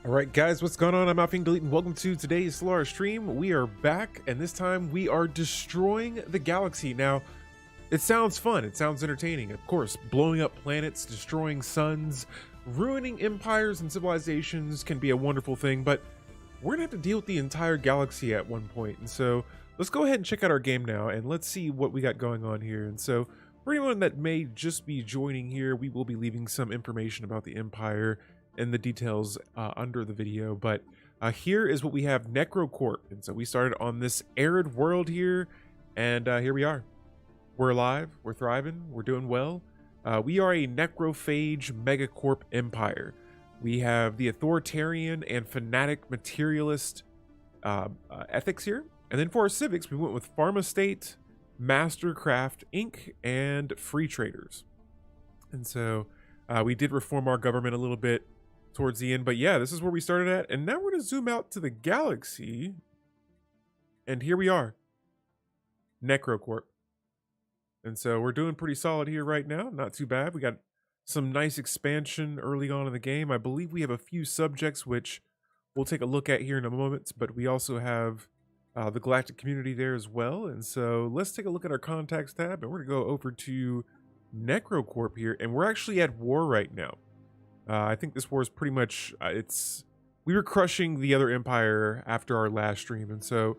All right, guys, what's going on? I'm Alfing Delete, and welcome to today's Stellaris stream. We are back, and this time we are destroying the galaxy. Now, it sounds fun. It sounds entertaining. Of course, blowing up planets, destroying suns, ruining empires and civilizations can be a wonderful thing, but we're going to have to deal with the entire galaxy at one point. And so let's go ahead and check out our game now, and let's see what we got going on here. And so for anyone that may just be joining here, we will be leaving some information about the empire and the details under the video, but here is what we have: Necro Corp. And so we started on this arid world here, and here we are. We're alive, we're thriving, we're doing well. We are a necrophage megacorp empire. We have the authoritarian and fanatic materialist ethics here, and then for our civics we went with Pharma State, Mastercraft Inc., and Free Traders. And so we did reform our government a little bit towards the end, but yeah, this is where we started at. And now we're going to zoom out to the galaxy, and here we are, Necro Corp. And so we're doing pretty solid here right now, not too bad. We got some nice expansion early on in the game. I believe we have a few subjects which we'll take a look at here in a moment, but we also have the galactic community there as well. And so let's take a look at our contacts tab, and we're going to go over to Necro Corp here, and we're actually at war right now. I think this war is pretty much, we were crushing the other empire after our last stream, and so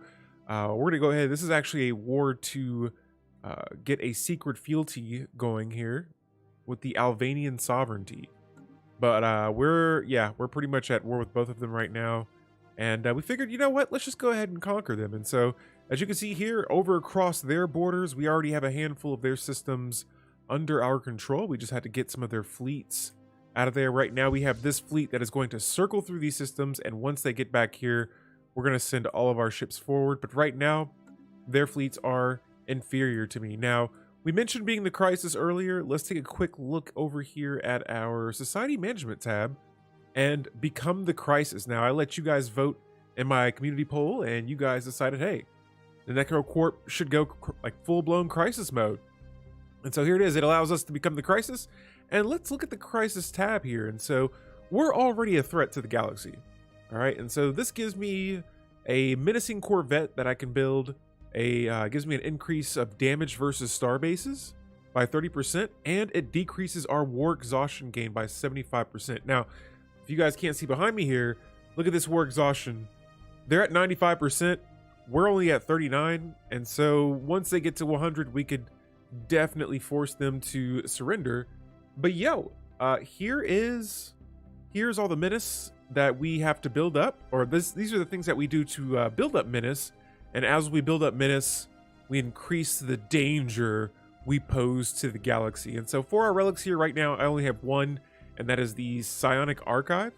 we're going to go ahead. This is actually a war to get a secret fealty going here with the Albanian sovereignty. But we're pretty much at war with both of them right now, and we figured, you know what, let's just go ahead and conquer them. And so as you can see here, over across their borders, we already have a handful of their systems under our control. We just had to get some of their fleets out of there. Right now we have this fleet that is going to circle through these systems, and once they get back here, we're going to send all of our ships forward. But right now their fleets are inferior to me. Now, we mentioned being the crisis earlier. Let's take a quick look over here at our society management tab and become the crisis. Now, I let you guys vote in my community poll, and you guys decided, hey, the Necro Corp should go like full-blown crisis mode. And so here it is. It allows us to become the crisis. And let's look at the crisis tab here. And so we're already a threat to the galaxy. All right. And so this gives me a menacing Corvette that I can build. Gives me an increase of damage versus star bases by 30%. And it decreases our war exhaustion gain by 75%. Now, if you guys can't see behind me here, look at this war exhaustion. They're at 95%. We're only at 39. And so once they get to 100, we could definitely force them to surrender. But here's all the menace that we have to build up, or these are the things that we do to build up menace. And as we build up menace, we increase the danger we pose to the galaxy. And so for our relics here right now, I only have one, and that is the Psionic Archive.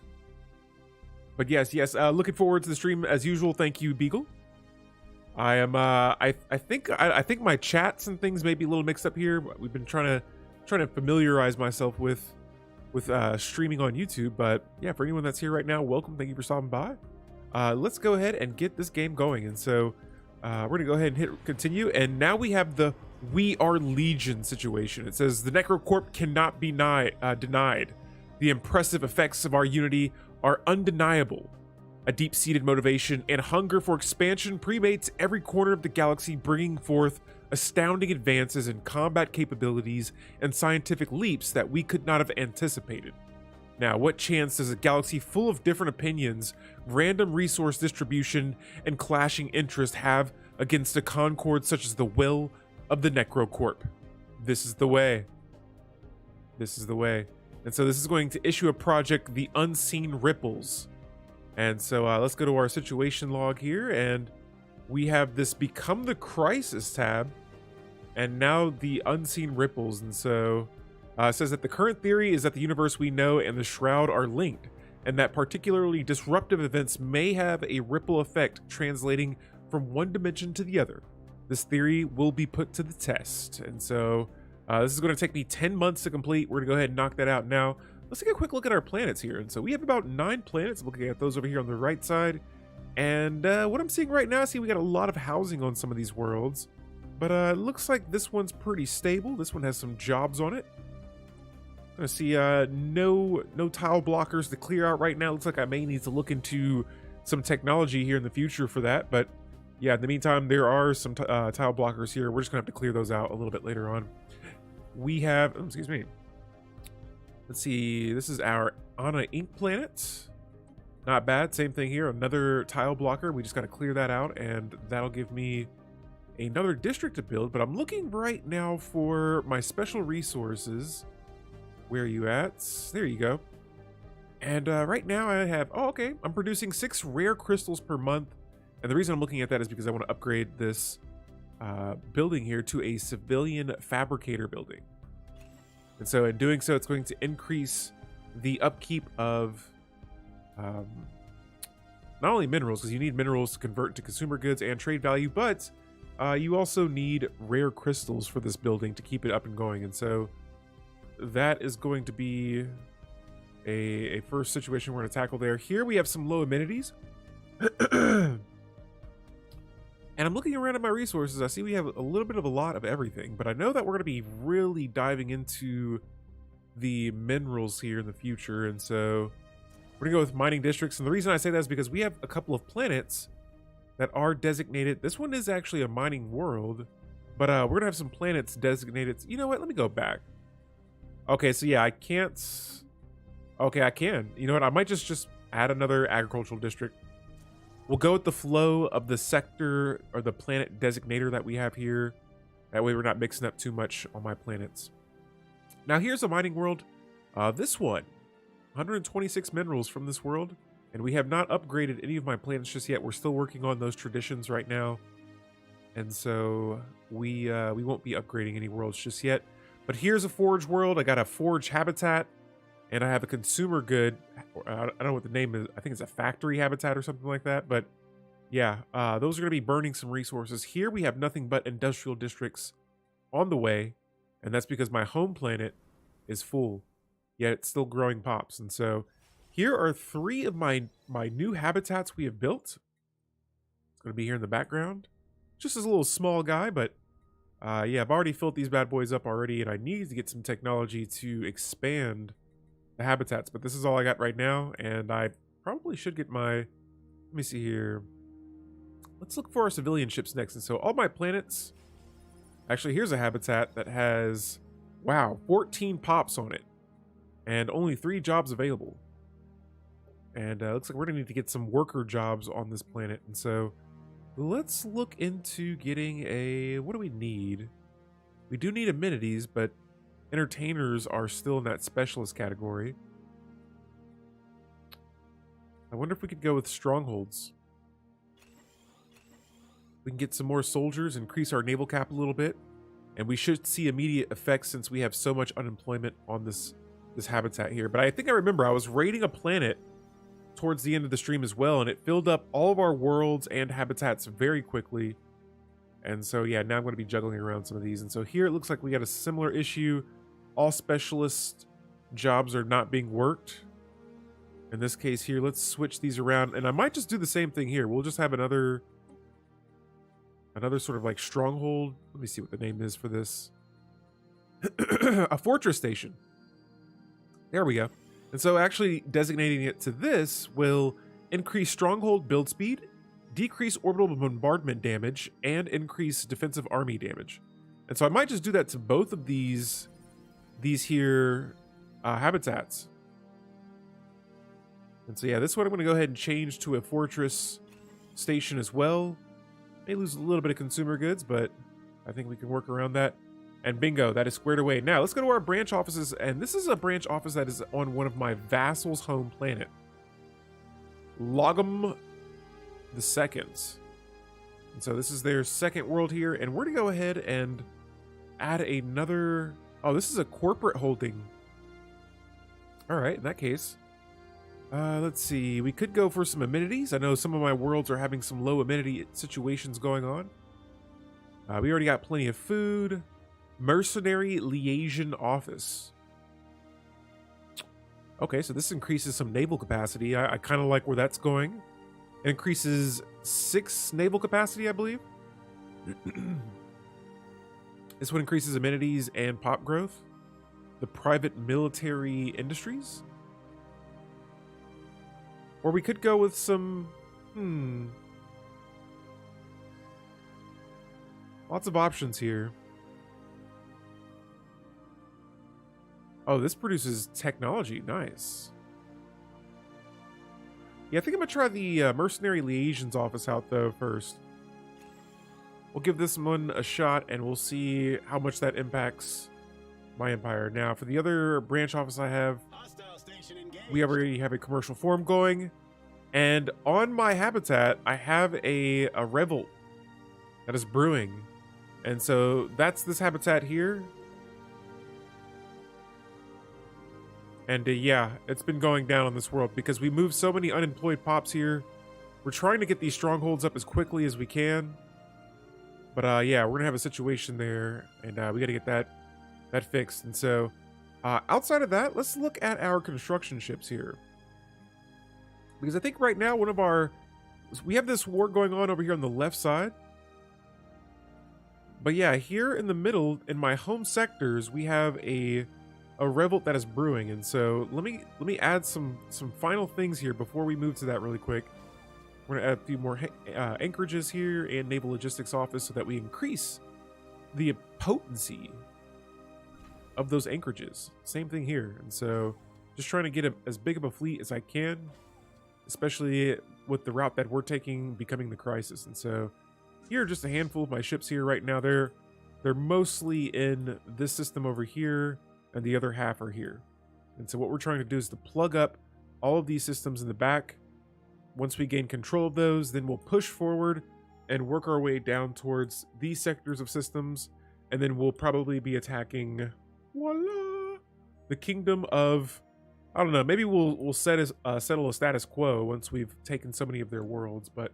But yes, looking forward to the stream as usual. Thank you, Beagle. I am I think my chats and things may be a little mixed up here. We've been trying to familiarize myself with streaming on YouTube, but yeah, for anyone that's here right now, welcome. Thank you for stopping by. Let's go ahead and get this game going. And so we're gonna go ahead and hit continue, and now we have the We Are Legion situation. It says the Necro Corp cannot be denied. The impressive effects of our unity are undeniable. A deep-seated motivation and hunger for expansion permeates every corner of the galaxy, bringing forth astounding advances in combat capabilities and scientific leaps that we could not have anticipated. Now, what chance does a galaxy full of different opinions, random resource distribution, and clashing interests have against a concord such as the will of the Necro Corp? This is the way. This is the way. And so this is going to issue a project, the Unseen Ripples. And so let's go to our situation log here, and we have this Become the Crisis tab, and now the Unseen Ripples. And so it says that the current theory is that the universe we know and the Shroud are linked, and that particularly disruptive events may have a ripple effect translating from one dimension to the other. This theory will be put to the test. And so this is going to take me 10 months to complete. We're going to go ahead and knock that out now. Let's take a quick look at our planets here. And so we have about 9 planets. Looking at those over here on the right side. And what I'm seeing right now, I see we got a lot of housing on some of these worlds. But it looks like this one's pretty stable. This one has some jobs on it. I see no tile blockers to clear out right now. Looks like I may need to look into some technology here in the future for that. But yeah, in the meantime, there are some tile blockers here. We're just gonna have to clear those out a little bit later on. We have, oh, excuse me. Let's see, this is our Anna Ink planet. Not bad, same thing here, another tile blocker. We just gotta clear that out and that'll give me another district to build. But I'm looking right now for my special resources. Where are you at? There you go. And right now I have, oh, okay, I'm producing 6 rare crystals per month. And the reason I'm looking at that is because I want to upgrade this building here to a civilian fabricator building. And so in doing so, it's going to increase the upkeep of not only minerals, because you need minerals to convert to consumer goods and trade value, but you also need rare crystals for this building to keep it up and going. And so that is going to be a first situation we're going to tackle there. Here we have some low amenities. And I'm looking around at my resources. I see we have a little bit of a lot of everything, but I know that we're going to be really diving into the minerals here in the future. And so we're going to go with mining districts. And the reason I say that is because we have a couple of planets that are designated. This one is actually a mining world, but we're going to have some planets designated. You know what? Let me go back. Okay, so yeah, I can't. Okay, I can. You know what? I might just add another agricultural district. We'll go with the flow of the sector or the planet designator that we have here. That way we're not mixing up too much on my planets. Now here's a mining world. This one, 126 minerals from this world. And we have not upgraded any of my planets just yet. We're still working on those traditions right now. And so we won't be upgrading any worlds just yet. But here's a forge world. I got a forge habitat. And I have a consumer good, I don't know what the name is. I think it's a factory habitat or something like that. But yeah, those are going to be burning some resources. Here we have nothing but industrial districts on the way. And that's because my home planet is full, yet it's still growing pops. And so here are 3 of my new habitats we have built. It's going to be here in the background. Just as a little small guy, but yeah, I've already filled these bad boys up already. And I need to get some technology to expand the habitats, but this is all I got right now, and I probably should get my, let me see here. Let's look for our civilian ships next. And so all my planets, actually here's a habitat that has, wow, 14 pops on it and only 3 jobs available. And looks like we're gonna need to get some worker jobs on this planet. And so let's look into getting a, what do we need? We do need amenities, but entertainers are still in that specialist category. I wonder if we could go with strongholds. We can get some more soldiers, increase our naval cap a little bit, and we should see immediate effects since we have so much unemployment on this habitat here. But I think I remember I was raiding a planet towards the end of the stream as well, and it filled up all of our worlds and habitats very quickly. And so yeah, now I'm going to be juggling around some of these. And so here it looks like we got a similar issue. All specialist jobs are not being worked. In this case here, let's switch these around. And I might just do the same thing here. We'll just have another sort of like stronghold. Let me see what the name is for this. A fortress station. There we go. And so actually designating it to this will increase stronghold build speed, decrease orbital bombardment damage, and increase defensive army damage. And so I might just do that to both of these here habitats. And so yeah, this one I'm going to go ahead and change to a fortress station as well. May lose a little bit of consumer goods, but I think we can work around that. And bingo, that is squared away. Now let's go to our branch offices, and this is a branch office that is on one of my vassals' home planet, Logum the Second. And so this is their second world here, and we're to go ahead and add another. Oh, this is a corporate holding. All right, in that case, let's see. We could go for some amenities. I know some of my worlds are having some low amenity situations going on. We already got plenty of food. Mercenary liaison office. Okay, so this increases some naval capacity. I kind of like where that's going. It increases 6 naval capacity, I believe. This one increases amenities and pop growth. the private military industries. Or we could go with some, lots of options here. Oh, this produces technology. Nice. Yeah, I think I'm gonna try the mercenary liaison's office out though first. We'll give this one a shot and we'll see how much that impacts my empire. Now, for the other branch office I have, we already have a commercial form going. And on my habitat, I have a revolt that is brewing. And so that's this habitat here. And yeah, it's been going down on this world because we moved so many unemployed pops here. We're trying to get these strongholds up as quickly as we can. But yeah, we're gonna have a situation there, and we gotta get that fixed. And so outside of that, let's look at our construction ships here. Because I think right now we have this war going on over here on the left side. But yeah, here in the middle, in my home sectors, we have a revolt that is brewing. And so let me add some final things here before we move to that really quick. We're gonna add a few more anchorages here and naval logistics office so that we increase the potency of those anchorages. Same thing here. And so just trying to get as big of a fleet as I can, especially with the route that we're taking becoming the crisis. And so here are just a handful of my ships here right now. They're mostly in this system over here, and the other half are here. And so what we're trying to do is to plug up all of these systems in the back. Once we gain control of those, then we'll push forward and work our way down towards these sectors of systems, and then we'll probably be attacking, voila, the kingdom of, I don't know, maybe we'll settle a status quo once we've taken so many of their worlds. But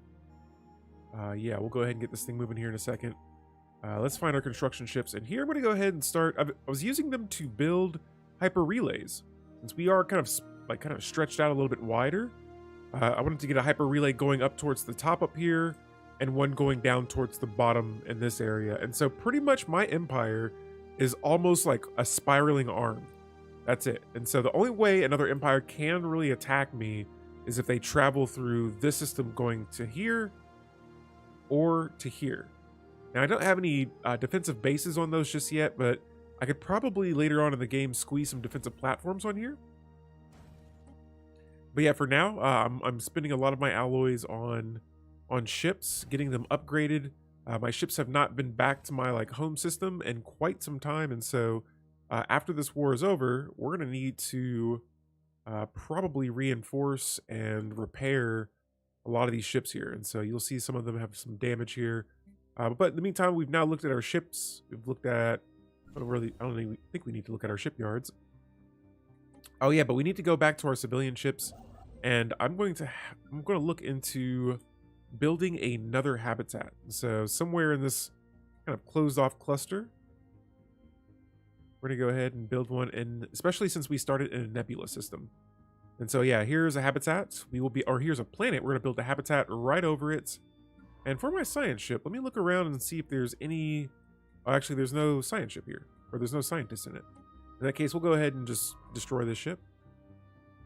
yeah, we'll go ahead and get this thing moving here in a second. Let's find our construction ships, and here I'm going to go ahead and start. I was using them to build hyper relays, since we are kind of stretched out a little bit wider. I wanted to get a hyper relay going up towards the top up here, and one going down towards the bottom in this area. And so pretty much my empire is almost like a spiraling arm. That's it. And so the only way another empire can really attack me is if they travel through this system going to here or to here. Now, I don't have any defensive bases on those just yet, but I could probably later on in the game squeeze some defensive platforms on here. But yeah, for now, I'm spending a lot of my alloys on ships, getting them upgraded. My ships have not been back to my home system in quite some time, and so after this war is over, we're going to need to probably reinforce and repair a lot of these ships here. And so you'll see some of them have some damage here. But in the meantime, we've now looked at our ships. We've looked at, I don't even think we need to look at our shipyards. Oh yeah, but we need to go back to our civilian ships, and I'm going to look into building another habitat. So somewhere in this kind of closed off cluster, we're gonna go ahead and build one, and especially since we started in a nebula system. And so yeah, here's a habitat. Here's a planet. We're gonna build a habitat right over it. And for my science ship, let me look around and see if there's any... Oh, actually, there's no science ship here, or there's no scientists in it. In that case, we'll go ahead and just destroy this ship.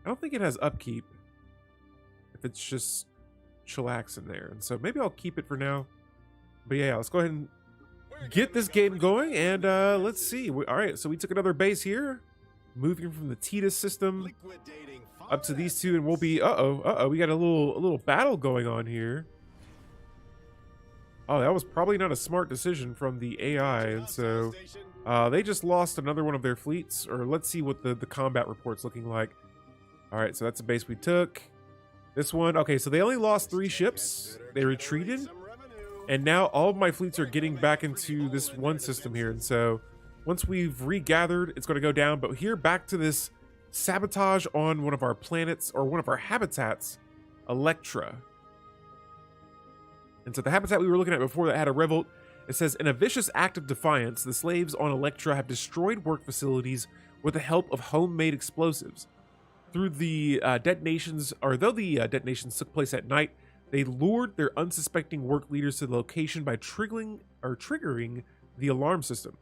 I don't think it has upkeep if it's just chillax in there. And so maybe I'll keep it for now. But yeah, let's go ahead and get this game going. And let's see. All right, so we took another base here, moving from the Titus system up to these two, and we'll be... we got a little battle going on here. Oh, that was probably not a smart decision from the AI, and so they just lost another one of their fleets. Or let's see what the combat report's looking like. All right, so that's a base we took. This one, okay, so they only lost 3 ships. They retreated, and now all of my fleets are getting back into this one system here. And so once we've regathered, it's going to go down. But here, back to this sabotage on one of our planets, or one of our habitats, Electra. And so the habitat we were looking at before that had a revolt. It says, in a vicious act of defiance, the slaves on Electra have destroyed work facilities with the help of homemade explosives. Though the detonations took place at night, they lured their unsuspecting work leaders to the location by triggering the alarm system.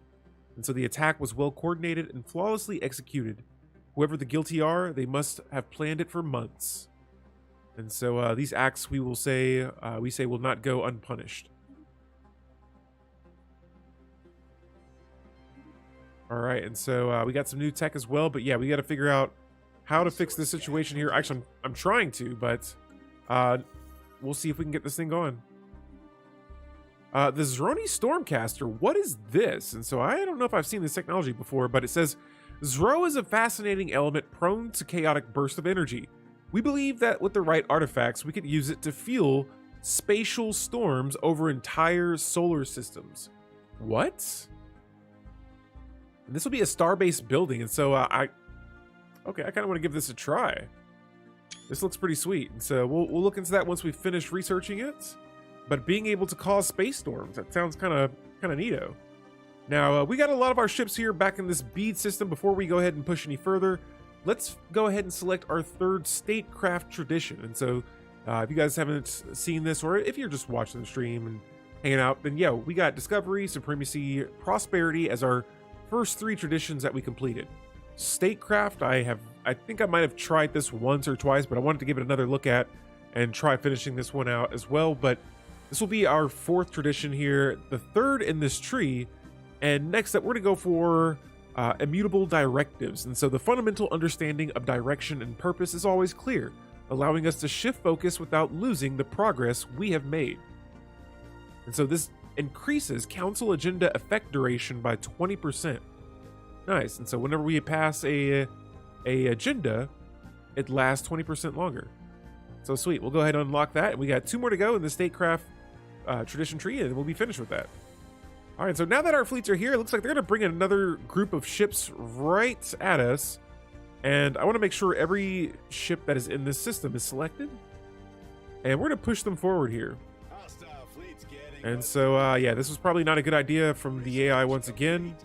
And so the attack was well coordinated and flawlessly executed. Whoever the guilty are, they must have planned it for months. And so these acts we say will not go unpunished. All right, and so we got some new tech as well, but yeah, we got to figure out how to fix this situation here. Actually, I'm trying to, but we'll see if we can get this thing going. The Zroni Stormcaster, what is this? And so I don't know if I've seen this technology before, but it says, Zro is a fascinating element prone to chaotic bursts of energy. We believe that with the right artifacts, we could use it to fuel spatial storms over entire solar systems. What? And this will be a star-based building, and so I kind of want to give this a try. This looks pretty sweet, and so we'll look into that once we finish researching it. But being able to cause space storms, that sounds kind of neato. Now, we got a lot of our ships here back in this bead system. Before we go ahead and push any further, let's go ahead and select our third statecraft tradition. And so if you guys haven't seen this, or if you're just watching the stream and hanging out, then yeah, we got discovery, supremacy, prosperity as our first 3 traditions that we completed. Statecraft, I think I might have tried this once or twice, but I wanted to give it another look at and try finishing this one out as well. But this will be our 4th tradition here, the 3rd in this tree. And next up, we're going to go for immutable directives. And so the fundamental understanding of direction and purpose is always clear, allowing us to shift focus without losing the progress we have made. And so this increases council agenda effect duration by 20%. Nice. And so whenever we pass a agenda, it lasts 20% longer. So sweet. We'll go ahead and unlock that. And we got 2 more to go in the statecraft tradition tree, and we'll be finished with that. All right, so now that our fleets are here, it looks like they're going to bring in another group of ships right at us. And I want to make sure every ship that is in this system is selected. And we're going to push them forward here. And so, yeah, this was probably not a good idea from the AI once again.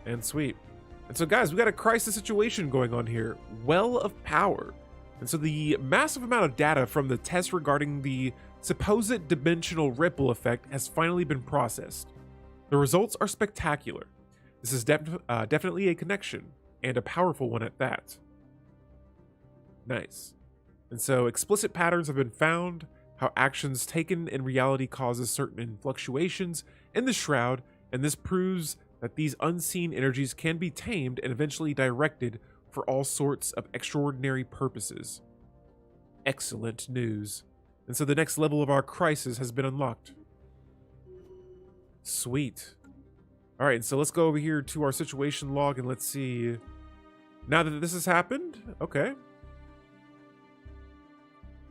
And sweet. And so, guys, we got a crisis situation going on here. Well of power. And so the massive amount of data from the test regarding the supposed dimensional ripple effect has finally been processed. The results are spectacular. This is definitely a connection, and a powerful one at that. Nice. And so explicit patterns have been found, how actions taken in reality causes certain fluctuations in the shroud, and this proves that these unseen energies can be tamed and eventually directed for all sorts of extraordinary purposes. Excellent news. And so the next level of our crisis has been unlocked. Sweet. All right, so let's go over here to our situation log and let's see. Now that this has happened, okay.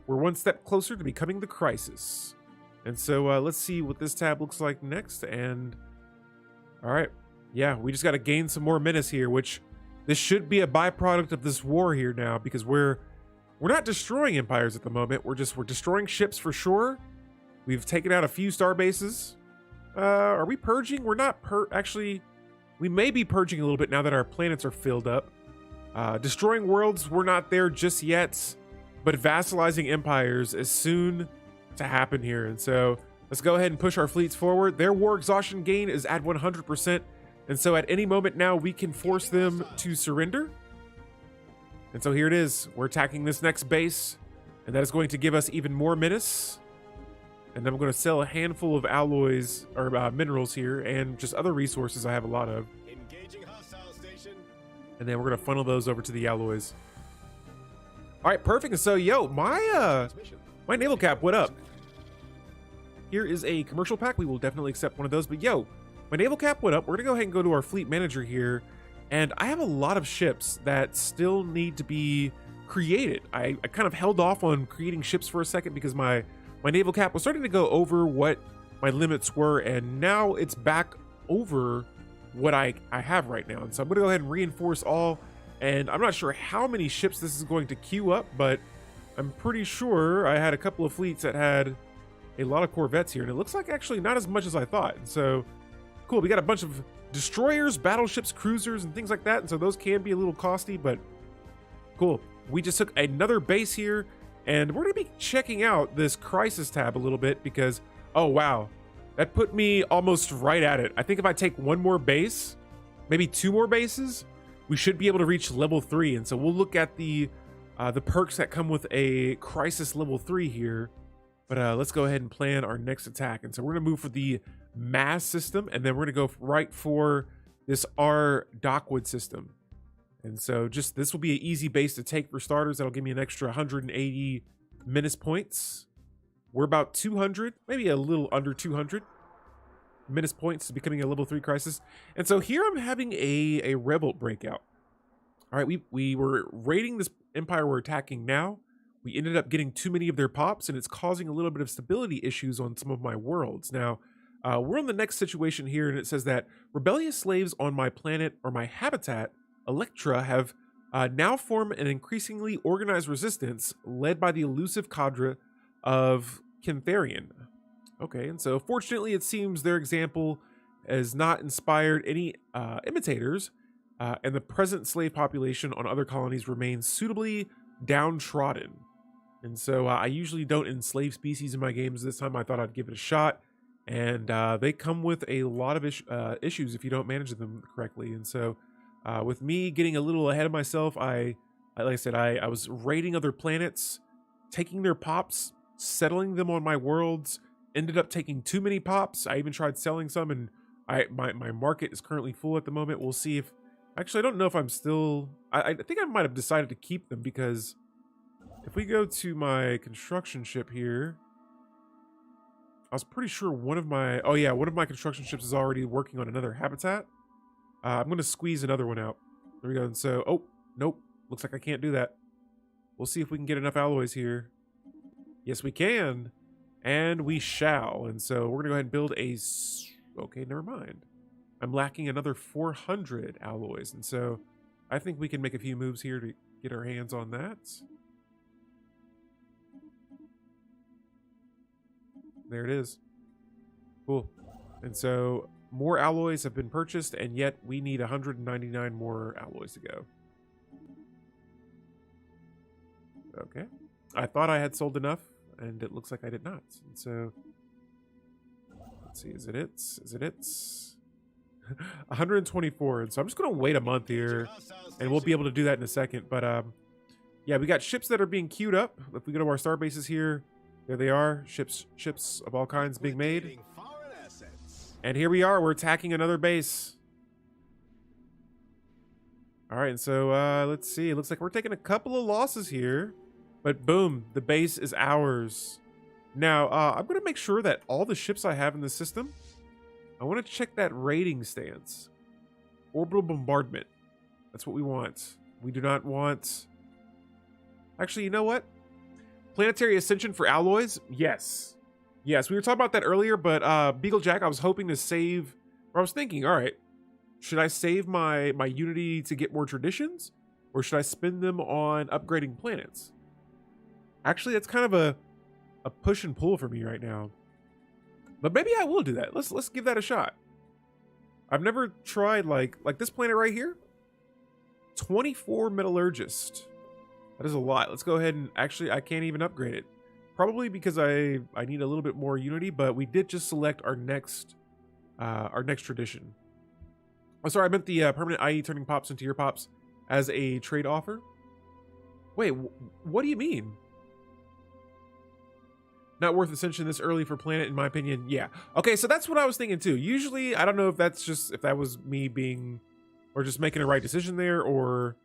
We're one step closer to becoming the crisis. And so let's see what this tab looks like next. And all right, yeah, we just got to gain some more menace here, which this should be a byproduct of this war here now, because we're not destroying empires at the moment. We're destroying ships for sure. We've taken out a few star bases. Are we purging? We're not actually, we may be purging a little bit now that our planets are filled up. Destroying worlds, we're not there just yet, but vassalizing empires is soon to happen here. And so let's go ahead and push our fleets forward. Their war exhaustion gain is at 100%. And so at any moment now, we can force them to surrender. And so here it is. We're attacking this next base, and that is going to give us even more menace. And then I'm going to sell a handful of alloys or minerals here and just other resources I have a lot of. Engaging hostile station. And then we're going to funnel those over to the alloys. All right, perfect. And so, yo, my naval cap, what up? Here is a commercial pack. We will definitely accept one of those. But yo, my naval cap, what up? We're going to go ahead and go to our fleet manager here. And I have a lot of ships that still need to be created. I kind of held off on creating ships for a second because my naval cap was starting to go over what my limits were, and now it's back over what I have right now. And so I'm gonna go ahead and reinforce all, and I'm not sure how many ships this is going to queue up, but I'm pretty sure I had a couple of fleets that had a lot of corvettes here, and it looks like actually not as much as I thought. And so cool, we got a bunch of destroyers, battleships, cruisers, and things like that, and so those can be a little costly, but cool. We just took another base here, and we're gonna be checking out this crisis tab a little bit because, oh wow, That put me almost right at it. I think if I take one more base, maybe 2 more bases, we should be able to reach level 3. And so we'll look at the perks that come with a crisis level 3 here. But let's go ahead and plan our next attack. And so we're gonna move for the mass system, and then we're gonna go right for this R Dockwood system. And so just this will be an easy base to take for starters. That'll give me an extra 180 menace points. We're about 200, maybe a little under 200 menace points, becoming a level 3 crisis. And so here I'm having a revolt breakout. All right, we were raiding this empire we're attacking now. We ended up getting too many of their pops, and it's causing a little bit of stability issues on some of my worlds. Now, we're on the next situation here, and it says that rebellious slaves on my planet or my habitat, Electra, have now formed an increasingly organized resistance led by the elusive cadre of Kintharian. Okay, and so fortunately it seems their example has not inspired any imitators, and the present slave population on other colonies remains suitably downtrodden. And so I usually don't enslave species in my games. This time I thought I'd give it a shot, and they come with a lot of issues if you don't manage them correctly. And so with me getting a little ahead of myself, like I said, I was raiding other planets, taking their pops, settling them on my worlds, ended up taking too many pops. I even tried selling some, and my market is currently full at the moment. We'll see if, actually, I don't know if I'm still, I think I might have decided to keep them, because if we go to my construction ship here, I was pretty sure one of my construction ships is already working on another habitat. I'm going to squeeze another one out. There we go. And so, oh, nope. Looks like I can't do that. We'll see if we can get enough alloys here. Yes, we can. And we shall. And so we're going to go ahead and build a... Okay, never mind. I'm lacking another 400 alloys. And so I think we can make a few moves here to get our hands on that. There it is. Cool. And so more alloys have been purchased, and yet we need 199 more alloys to go. Okay. I thought I had sold enough, and it looks like I did not. And so let's see, is it it? Is it it? 124. And so I'm just going to wait a month here, and we'll be able to do that in a second. But yeah, we got ships that are being queued up. If we go to our star bases here, there they are, ships of all kinds being made. And here we are, we're attacking another base. All right, and so let's see. It looks like we're taking a couple of losses here, but boom, the base is ours. Now, I'm going to make sure that all the ships I have in the system, I want to check that raiding stance. Orbital bombardment. That's what we want. We do not want... Actually, you know what? Planetary ascension for alloys? Yes. Yes, we were talking about that earlier, but Beaglejack, I was hoping to save... Or I was thinking, all right, should I save my Unity to get more traditions? Or should I spend them on upgrading planets? Actually, that's kind of a push and pull for me right now. But maybe I will do that. Let's give that a shot. I've never tried like this planet right here. 24 metallurgist. That is a lot. Let's go ahead and actually I can't even upgrade it. Probably because I need a little bit more Unity, but we did just select our next tradition. Oh, sorry, I meant the permanent IE turning pops into your pops as a trade offer. Wait, what do you mean? Not worth ascension this early for planet, in my opinion. Yeah. Okay, so that's what I was thinking too. Usually, I don't know if that was me being, or just making a right decision there, or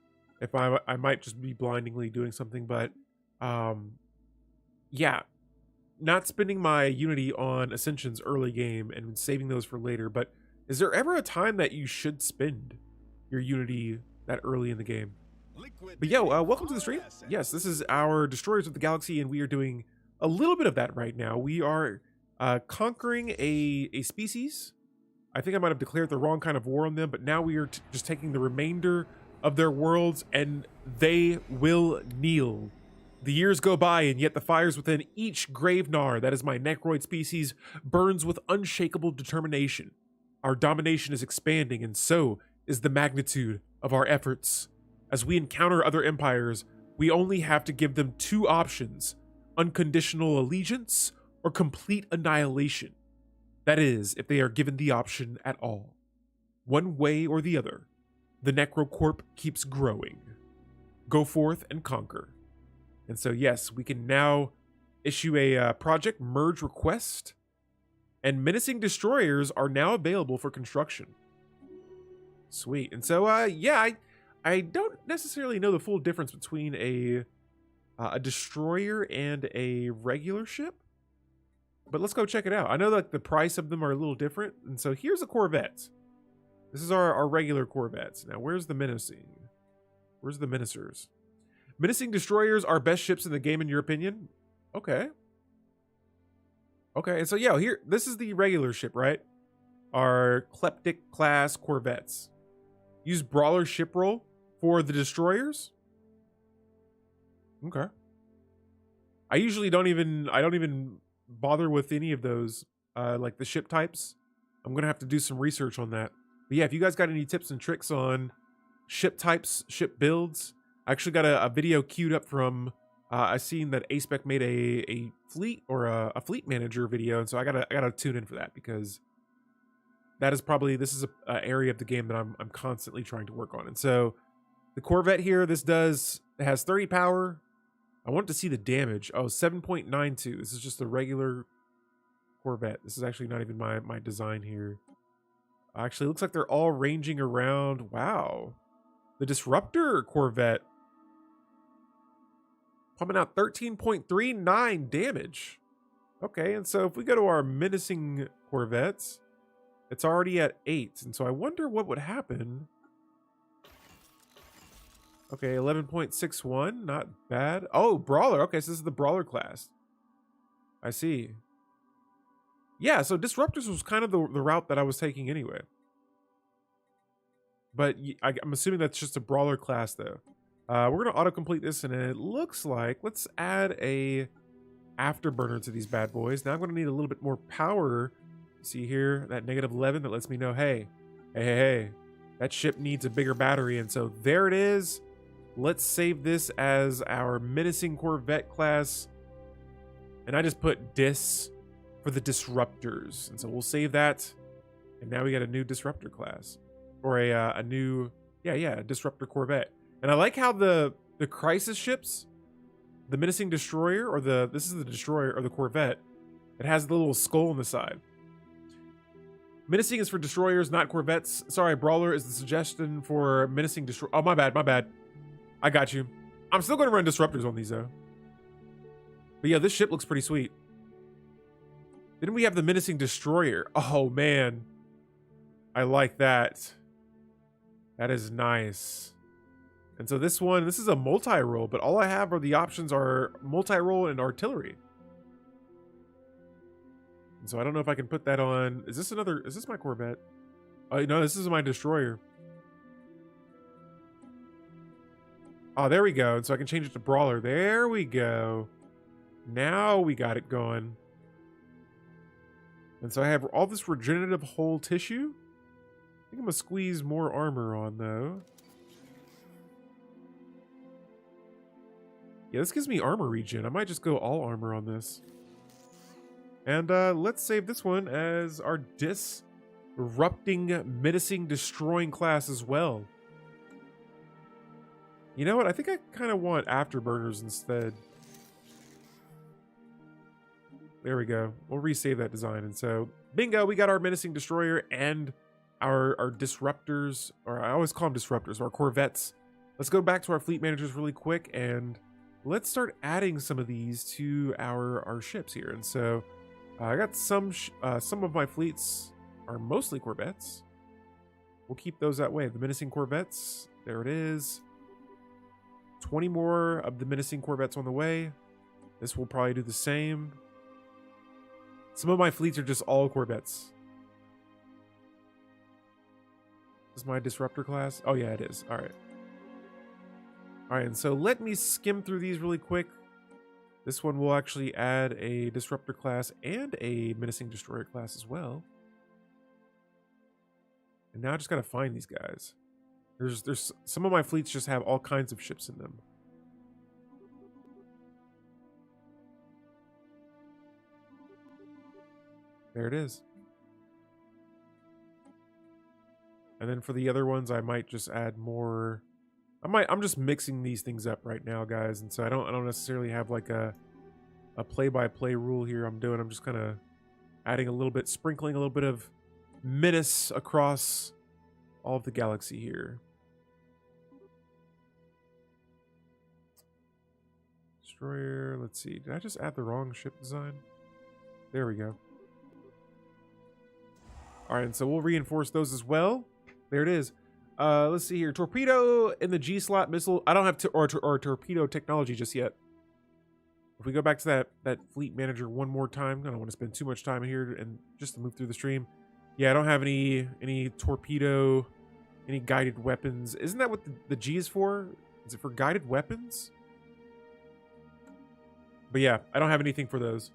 if I might just be blindingly doing something. But, yeah, not spending my Unity on ascensions early game and saving those for later. But is there ever a time that you should spend your Unity that early in the game? But yeah, welcome to the stream. Yes, this is our Destroyers of the Galaxy, and we are doing a little bit of that right now. We are conquering a species. I think I might have declared the wrong kind of war on them, but now we are just taking the remainder of their worlds, and they will kneel. The years go by, and yet the fires within each Gravenar, that is my Necroid species, burns with unshakable determination. Our domination is expanding, and so is the magnitude of our efforts. As we encounter other empires, we only have to give them two options: unconditional allegiance or complete annihilation. That is, if they are given the option at all. One way or the other, the Necro Corp keeps growing. Go forth and conquer. And so, yes, we can now issue a project merge request, and menacing destroyers are now available for construction. Sweet. And so, yeah, I don't necessarily know the full difference between a destroyer and a regular ship, but let's go check it out. I know that the price of them are a little different, and so here's a Corvette. This is our regular Corvettes. Now, where's the menacing? Where's the menacers? Menacing destroyers are best ships in the game, in your opinion? Okay. Okay, and so yeah, here, this is the regular ship, right? Our Kleptic class Corvettes. Use brawler ship roll for the destroyers. Okay. I usually don't even bother with any of those, like the ship types. I'm gonna have to do some research on that. But yeah, if you guys got any tips and tricks on ship types, ship builds, I actually got a video queued up from I seen that Aspec made a fleet or a fleet manager video, and so I gotta tune in for that, because that is probably, this is a area of the game that I'm constantly trying to work on. And so the Corvette here, it has 30 power. I want to see the damage. Oh, 7.92. This is just a regular Corvette. This is actually not even my design here. Actually, it looks like they're all ranging around. Wow. The Disruptor Corvette pumping out 13.39 damage. Okay, and so if we go to our menacing Corvettes, it's already at 8. And so I wonder what would happen. Okay, 11.61, not bad. Oh, Brawler. Okay, so this is the Brawler class. I see. Yeah, so Disruptors was kind of the route that I was taking anyway. But I'm assuming that's just a Brawler class, though. We're going to autocomplete this, and it looks like, let's add a afterburner to these bad boys. Now I'm going to need a little bit more power. See here, that -11 that lets me know, hey, that ship needs a bigger battery. And so there it is. Let's save this as our menacing Corvette class. And I just put dis for the disruptors. And so we'll save that. And now we got a new disruptor class. Or a new, a disruptor Corvette. And I like how the crisis ships, the menacing destroyer, or this is the destroyer or the Corvette, it has the little skull on the side. Menacing is for destroyers, not Corvettes. Sorry, Brawler is the suggestion for menacing destroyer. Oh, my bad. I got you. I'm still going to run disruptors on these, though. But yeah, this ship looks pretty sweet. Then we have the menacing destroyer. Oh, man. I like that. That is nice. And so this is a multi-role, but all I have are the options are multi-role and artillery. And so I don't know if I can put that on. Is this my Corvette? Oh, no, this is my destroyer. Oh, there we go. And so I can change it to Brawler. There we go. Now we got it going. And so I have all this regenerative whole tissue. I think I'm going to squeeze more armor on, though. Yeah, this gives me armor regen. I might just go all armor on this. And let's save this one as our disrupting, menacing, destroying class as well. You know what? I think I kind of want afterburners instead. There we go. We'll resave that design. And so, bingo, we got our menacing destroyer and our disruptors, or I always call them disruptors, our Corvettes. Let's go back to our fleet managers really quick, and let's start adding some of these to our ships here. And so, I got some of my fleets are mostly Corvettes. We'll keep those that way. The menacing Corvettes, there it is. 20 more of the menacing Corvettes on the way. This will probably do the same. Some of my fleets are just all Corvettes. Is my disruptor class? Oh yeah, it is. All right. All right, and so let me skim through these really quick. This one will actually add a disruptor class and a menacing destroyer class as well. And now I just gotta find these guys. There's some of my fleets just have all kinds of ships in them. There it is. And then for the other ones, I might just add more. I'm just mixing these things up right now, guys. And so I don't necessarily have like a play-by-play rule here. I'm just kind of adding a little bit, sprinkling a little bit of menace across all of the galaxy here. Destroyer, let's see. Did I just add the wrong ship design? There we go. All right, and so we'll reinforce those as well. There it is. Let's see here. Torpedo in the G-slot missile. I don't have or torpedo technology just yet. If we go back to that fleet manager one more time, I don't want to spend too much time here and just to move through the stream. Yeah, I don't have any torpedo, any guided weapons. Isn't that what the G is for? Is it for guided weapons? But yeah, I don't have anything for those.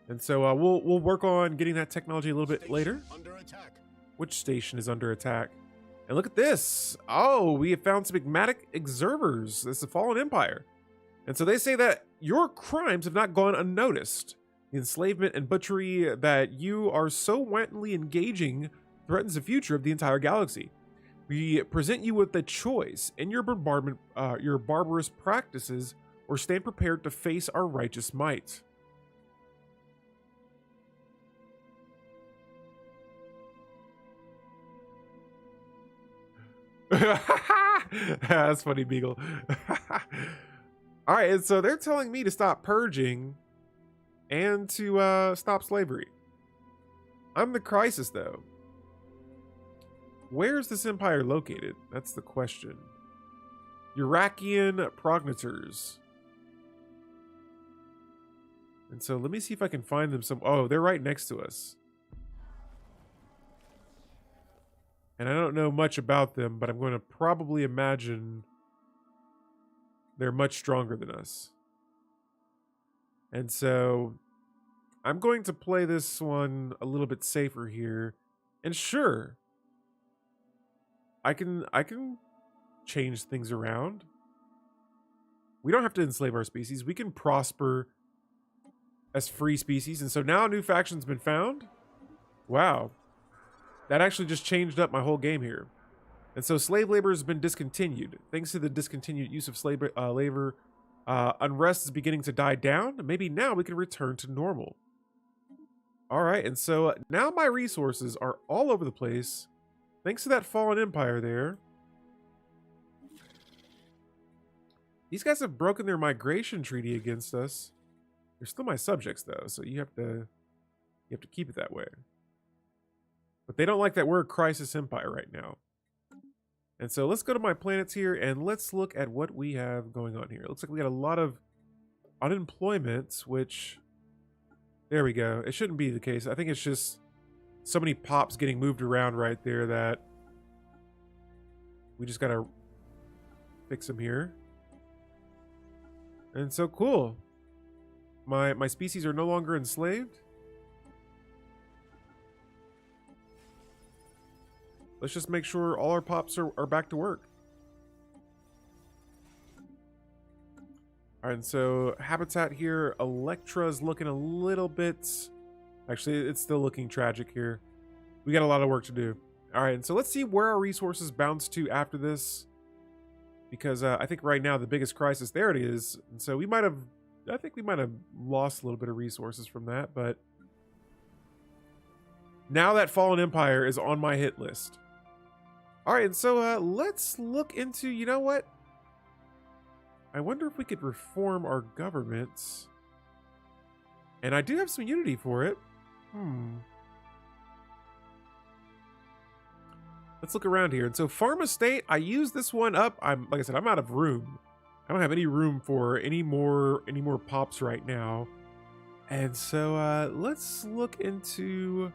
And so we'll work on getting that technology a little bit later. Under attack. Which station is under attack? And look at this. Oh, we have found some enigmatic observers. This is the Fallen Empire. And so they say that your crimes have not gone unnoticed. The enslavement and butchery that you are so wantonly engaging threatens the future of the entire galaxy. We present you with a choice in your bombardment, your barbarous practices, or stand prepared to face our righteous might. That's funny, Beagle. All right, and so they're telling me to stop purging and to stop slavery. I'm the crisis, though. Where's this empire located? That's the question. Urakian progenitors. And so let me see if I can find them some. Oh, they're right next to us. And I don't know much about them, but I'm going to probably imagine they're much stronger than us. And so I'm going to play this one a little bit safer here. And sure, I can change things around. We don't have to enslave our species. We can prosper as free species. And so now a new faction's been found. Wow. That actually just changed up my whole game here. And so slave labor has been discontinued. Thanks to the discontinued use of slave labor, unrest is beginning to die down. Maybe now we can return to normal. All right, and so now my resources are all over the place. Thanks to that fallen empire there. These guys have broken their migration treaty against us. They're still my subjects, though, so you have to keep it that way. But they don't like that we're a crisis empire right now. And so let's go to my planets here and let's look at what we have going on here. It looks like we got a lot of unemployment, which, there we go. It shouldn't be the case. I think it's just so many pops getting moved around right there that we just got to fix them here. And so cool. My species are no longer enslaved. Let's just make sure all our pops are back to work. All right, and so habitat here, Electra's looking a little bit... Actually, it's still looking tragic here. We got a lot of work to do. All right, and so let's see where our resources bounce to after this. Because I think right now the biggest crisis, there it is. And so we might have... I think we might have lost a little bit of resources from that, but... Now that Fallen Empire is on my hit list. All right, and so let's look into, you know what? I wonder if we could reform our governments. And I do have some unity for it. Let's look around here. And so Farm Estate, I use this one up. Like I said, I'm out of room. I don't have any room for any more pops right now. And so let's look into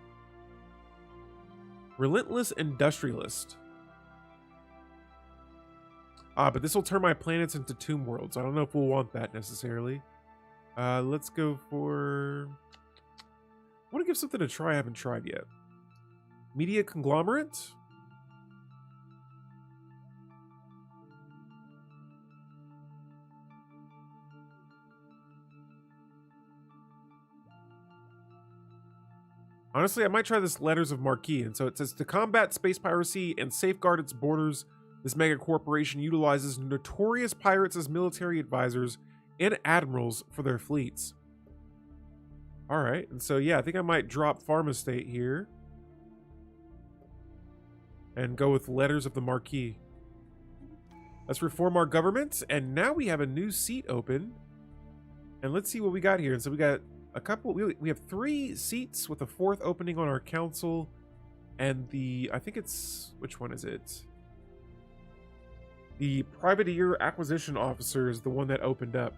Relentless Industrialist. But this will turn my planets into tomb worlds. I don't know if we'll want that necessarily. Let's go for... I want to give something a try I haven't tried yet. Media Conglomerate? Honestly, I might try this letters of marque. And so it says, to combat space piracy and safeguard its borders, this mega corporation utilizes notorious pirates as military advisors and admirals for their fleets. All right. And so, yeah, I think I might drop Farm Estate here and go with letters of the marquee. Let's reform our government. And now we have a new seat open. And let's see what we got here. And so we got a couple, we have 3 seats with a 4th opening on our council. And I think it's, which one is it? The Privateer Acquisition Officer is the one that opened up.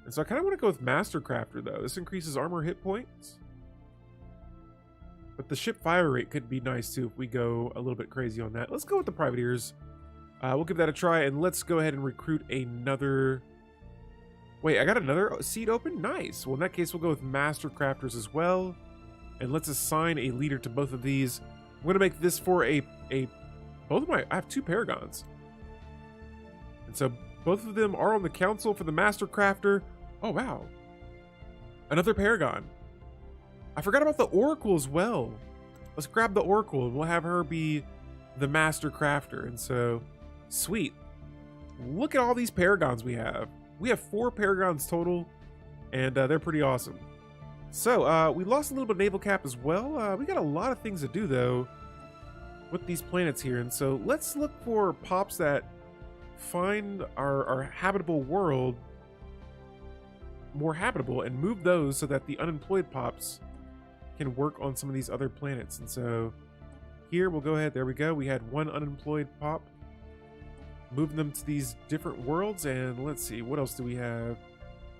And so I kind of want to go with Master Crafter, though. This increases armor hit points. But the ship fire rate could be nice, too, if we go a little bit crazy on that. Let's go with the Privateers. We'll give that a try, and let's go ahead and recruit another... Wait, I got another seat open? Nice. Well, in that case, we'll go with Master Crafters as well. And let's assign a leader to both of these. I'm going to make this for I have 2 Paragons. And so both of them are on the council for the Master Crafter. Oh, wow. Another Paragon. I forgot about the Oracle as well. Let's grab the Oracle and we'll have her be the Master Crafter. And so, sweet. Look at all these Paragons we have. We have 4 Paragons total, and they're pretty awesome. So, we lost a little bit of naval cap as well. We got a lot of things to do, though, with these planets here. And so, let's look for pops that find our habitable world more habitable and move those so that the unemployed pops can work on some of these other planets. And so, here, we'll go ahead. There we go. We had 1 unemployed pop. Moving them to these different worlds, and let's see, what else do we have?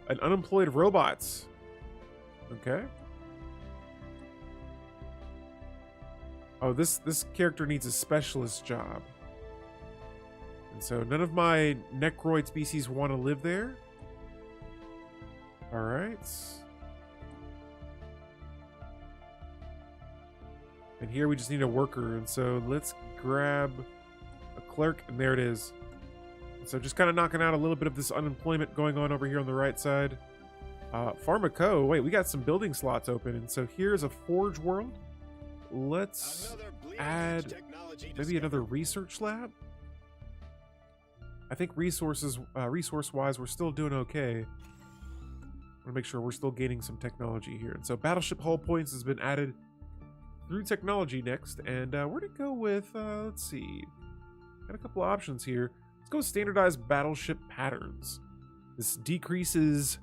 An unemployed robots. Okay. Oh, this character needs a specialist job. And so none of my Necroid species want to live there. All right. And here we just need a worker, and so let's grab a clerk, and there it is. So just kind of knocking out a little bit of this unemployment going on over here on the right side. Pharmaco, wait, we got some building slots open, and so here's a forge world. Let's add maybe another research lab. I think resource-wise, we're still doing okay. I want to make sure we're still gaining some technology here. And so battleship hull points has been added through technology next, and we're gonna go with let's see, got a couple of options here. Let's go with standardized battleship patterns. This decreases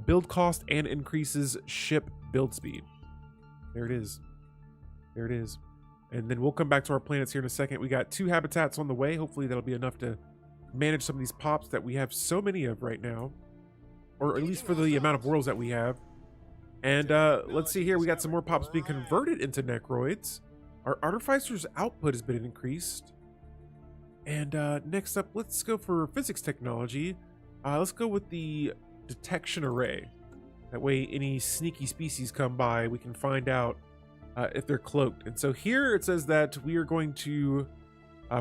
build cost and increases ship build speed. There it is. There it is. And then we'll come back to our planets here in a second. We got 2 habitats on the way. Hopefully that'll be enough to manage some of these pops that we have so many of right now, or at least for the amount of worlds that we have. And let's see here, we got some more pops being converted into Necroids. Our Artificer's output has been increased. And next up, let's go for physics technology. Let's go with the detection array. That way any sneaky species come by, we can find out if they're cloaked. And so here it says that we are going to,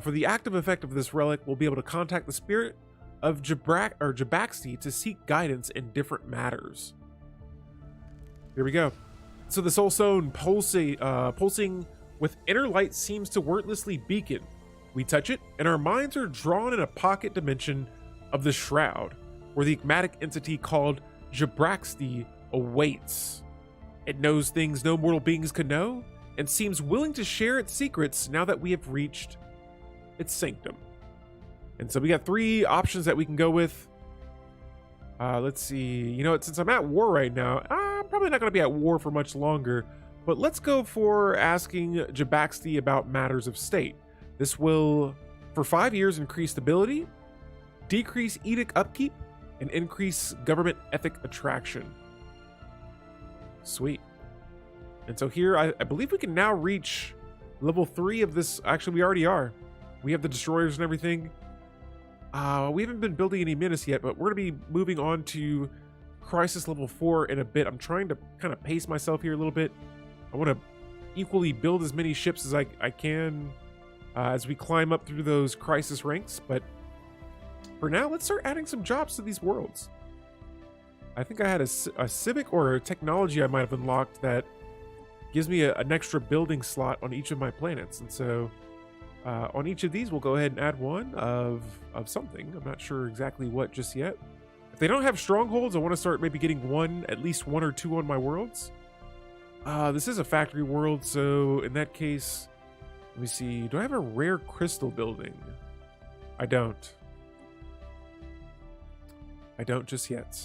for the active effect of this relic, we'll be able to contact the spirit of Jabaxti to seek guidance in different matters. Here we go. So the soul stone pulsing with inner light seems to wordlessly beacon. We touch it, and our minds are drawn in a pocket dimension of the shroud, where the enigmatic entity called Jabaxti awaits. It knows things no mortal beings could know, and seems willing to share its secrets now that we have reached its sanctum. And so we got 3 options that we can go with. Let's see. You know what? Since I'm at war right now, I'm probably not going to be at war for much longer. But let's go for asking Jabaxti about matters of state. This will, for 5 years, increase stability, decrease edict upkeep, and increase government ethic attraction. Sweet. And so here, I believe we can now reach level 3 of this. Actually, we already are. We have the destroyers and everything. We haven't been building any menace yet, but we're going to be moving on to crisis level 4 in a bit. I'm trying to kind of pace myself here a little bit. I want to equally build as many ships as I can as we climb up through those crisis ranks. But for now, let's start adding some jobs to these worlds. I think I had a civic or a technology I might have unlocked that gives me an extra building slot on each of my planets. And so on each of these, we'll go ahead and add one of something. I'm not sure exactly what just yet. If they don't have strongholds, I want to start maybe getting at least one or two on my worlds. This is a factory world, so in that case, let me see. Do I have a rare crystal building? I don't. I don't just yet.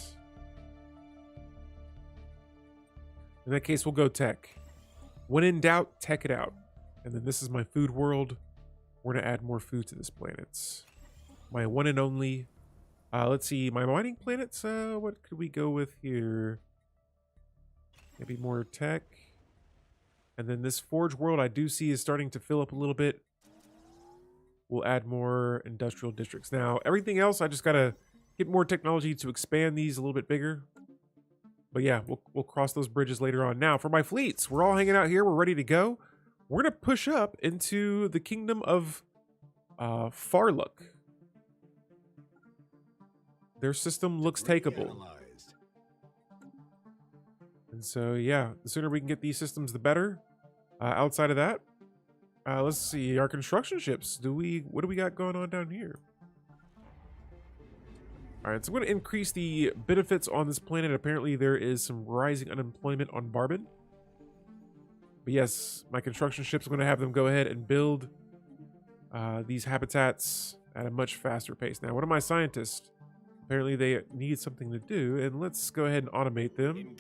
In that case, we'll go tech. When in doubt, tech it out. And then this is my food world. We're going to add more food to this planet. My one and only. Let's see. My mining planets. What could we go with here? Maybe more tech. And then this forge world I do see is starting to fill up a little bit. We'll add more industrial districts. Now, everything else, I just got to get more technology to expand these a little bit bigger. But yeah, we'll cross those bridges later on. Now, for my fleets, we're all hanging out here. We're ready to go. We're going to push up into the kingdom of Farlook. Their system looks takeable. And so, yeah, the sooner we can get these systems, the better. Outside of that, let's see. Our construction ships. What do we got going on down here? All right, so I'm going to increase the benefits on this planet. Apparently, there is some rising unemployment on Barbin. But yes, my construction ships, I'm going to have them go ahead and build these habitats at a much faster pace. Now, what are my scientists? Apparently, they need something to do, and let's go ahead and automate them.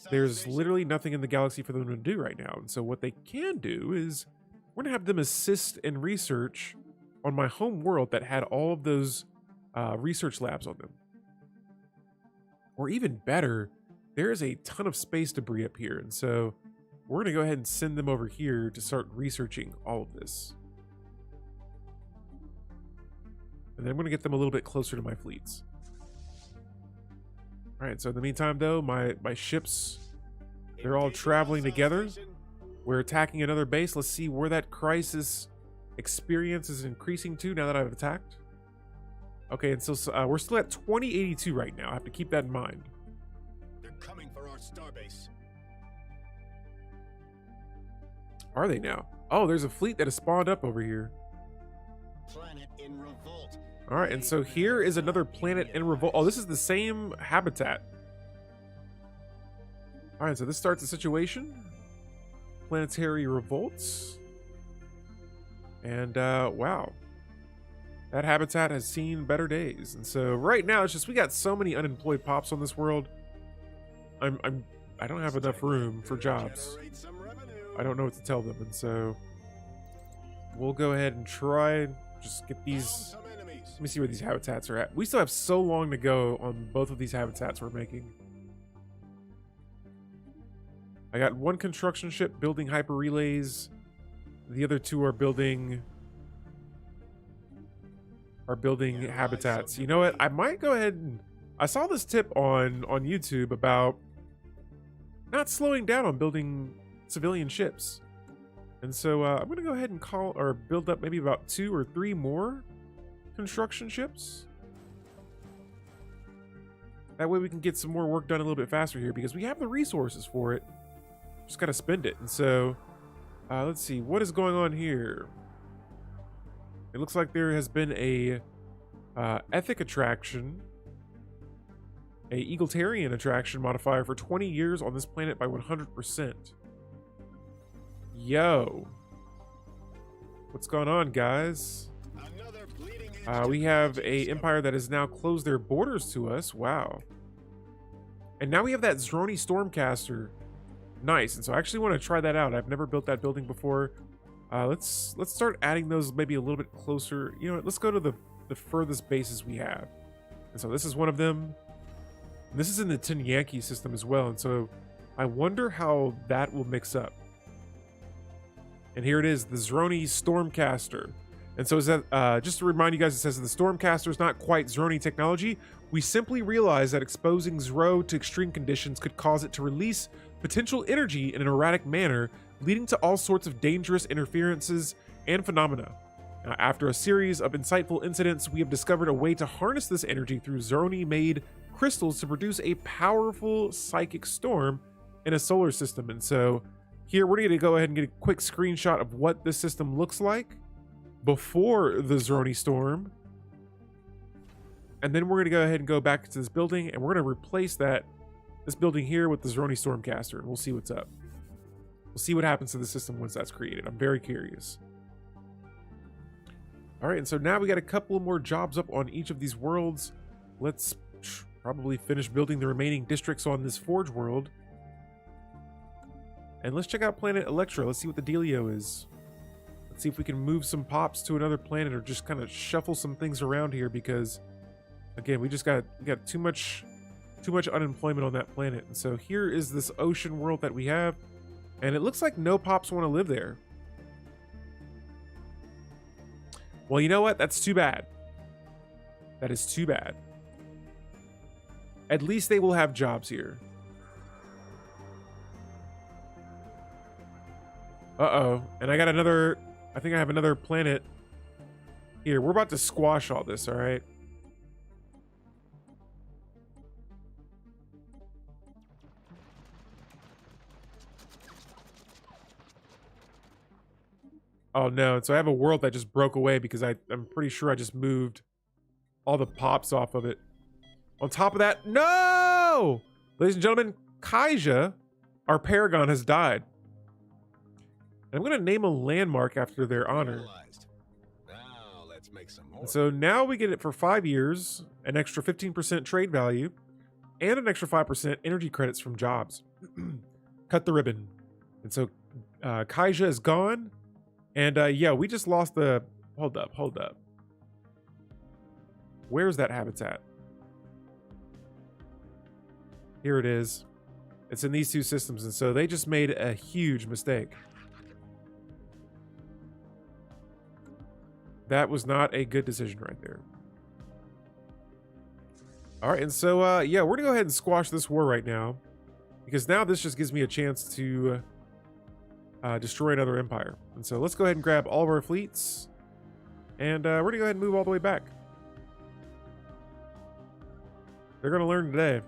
There's literally nothing in the galaxy for them to do right now. And so what they can do is we're going to have them assist in research on my home world that had all of those research labs on them. Or even better, there is a ton of space debris up here, and so we're going to go ahead and send them over here to start researching all of this. And then I'm going to get them a little bit closer to my fleets. All right, so in the meantime, though, my ships, they're all traveling together. We're attacking another base. Let's see where that crisis experience is increasing to now that I've attacked. Okay, and so we're still at 2082 right now. I have to keep that in mind. They're coming for our starbase. Are they now? Oh, there's a fleet that has spawned up over here. Planet in revolt. All right, and so here is another planet in revolt. Oh, this is the same habitat. All right, so this starts a situation. Planetary revolts. And wow. That habitat has seen better days. And so right now it's just we got so many unemployed pops on this world. I don't have enough room for jobs. I don't know what to tell them, and so we'll go ahead and try and just get these. Let me see where these habitats are at. We still have so long to go on both of these habitats we're making. I got one construction ship building hyper relays. The other two are building habitats. You know what? I might go ahead and I saw this tip on YouTube about not slowing down on building civilian ships. And so I'm going to go ahead and build up maybe about 2 or 3 more construction ships. That way we can get some more work done a little bit faster here because we have the resources for it. Just got to spend it. And so let's see what is going on here. It looks like there has been a ethic attraction, a egalitarian attraction modifier for 20 years on this planet by 100%. Yo, what's going on, guys? We have a empire that has now closed their borders to us. Wow. And now we have that Zroni Stormcaster. Nice. And so I actually want to try that out. I've never built that building before. Let's start adding those maybe a little bit closer. You know what? Let's go to the furthest bases we have. And so this is one of them. And this is in the Tinyanki system as well. And so I wonder how that will mix up. And here it is, the Zroni Stormcaster. And so is that, just to remind you guys, it says the Stormcaster is not quite Zroni technology. We simply realized that exposing Zro to extreme conditions could cause it to release potential energy in an erratic manner, leading to all sorts of dangerous interferences and phenomena. Now, after a series of insightful incidents, we have discovered a way to harness this energy through Zroni-made crystals to produce a powerful psychic storm in a solar system. And so here we're going to go ahead and get a quick screenshot of what this system looks like before the Zroni storm. And then we're going to go ahead and go back to this building, and we're going to replace this building here with the Zroni Stormcaster, and we'll see what's up. We'll see what happens to the system once that's created. I'm very curious. All right, and so now we got a couple more jobs up on each of these worlds. Let's probably finish building the remaining districts on this Forge world. And let's check out planet Electra. Let's see what the dealio is. Let's see if we can move some pops to another planet or just kind of shuffle some things around here, because again, we got too much unemployment on that planet. And so here is this ocean world that we have, and it looks like no pops want to live there. Well, you know what? That's too bad. That is too bad. At least they will have jobs here. Uh-oh. And I got another... I think I have another planet here. We're about to squash all this, all right? Oh, no. So I have a world that just broke away because I'm pretty sure I just moved all the pops off of it. On top of that... No! Ladies and gentlemen, Kaija, our paragon, has died. And I'm going to name a landmark after their honor. Now let's make some more. And so now we get it for 5 years, an extra 15% trade value, and an extra 5% energy credits from jobs. Cut the ribbon. And so Kaija is gone. And yeah, we just lost the... Hold up. Where's that habitat? Here it is. It's in these two systems, and so they just made a huge mistake. That was not a good decision right there. All right, and so, yeah, we're going to go ahead and squash this war right now, because now this just gives me a chance to destroy another empire. And so let's go ahead and grab all of our fleets, and we're going to go ahead and move all the way back. They're going to learn today.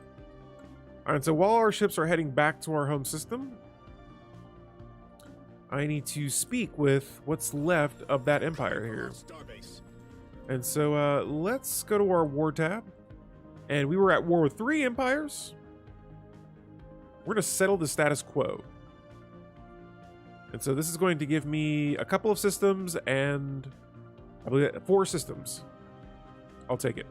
All right, so while our ships are heading back to our home system, I need to speak with what's left of that empire here. And so let's go to our war tab. And we were at war with 3 empires. We're going to settle the status quo. And so this is going to give me a couple of systems and I believe 4 systems. I'll take it.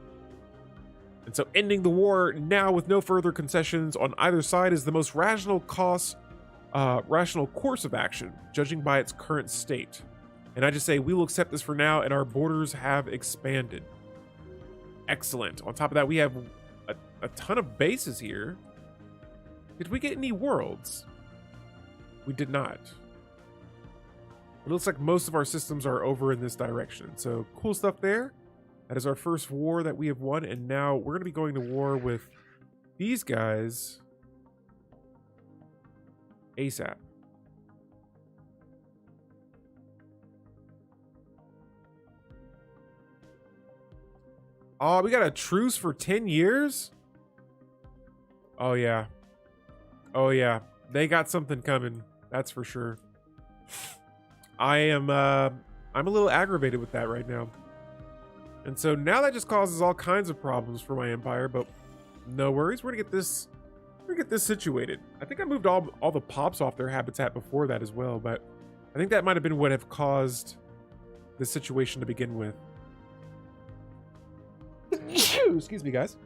And so ending the war now with no further concessions on either side is the most rational course of action, judging by its current state. And I just say we will accept this for now, and our borders have expanded. Excellent. On top of that, we have a ton of bases here. Did we get any worlds? We did not. It looks like most of our systems are over in this direction. So cool stuff there. That is our first war that we have won, and now we're going to be going to war with these guys ASAP. Oh, we got a truce for 10 years? Oh, yeah. Oh, yeah. They got something coming. That's for sure. I'm a little aggravated with that right now. And so now that just causes all kinds of problems for my empire, but no worries. We're gonna get this situated. I think I moved all the pops off their habitat before that as well, but I think that might have been what have caused this situation to begin with. Excuse me, guys.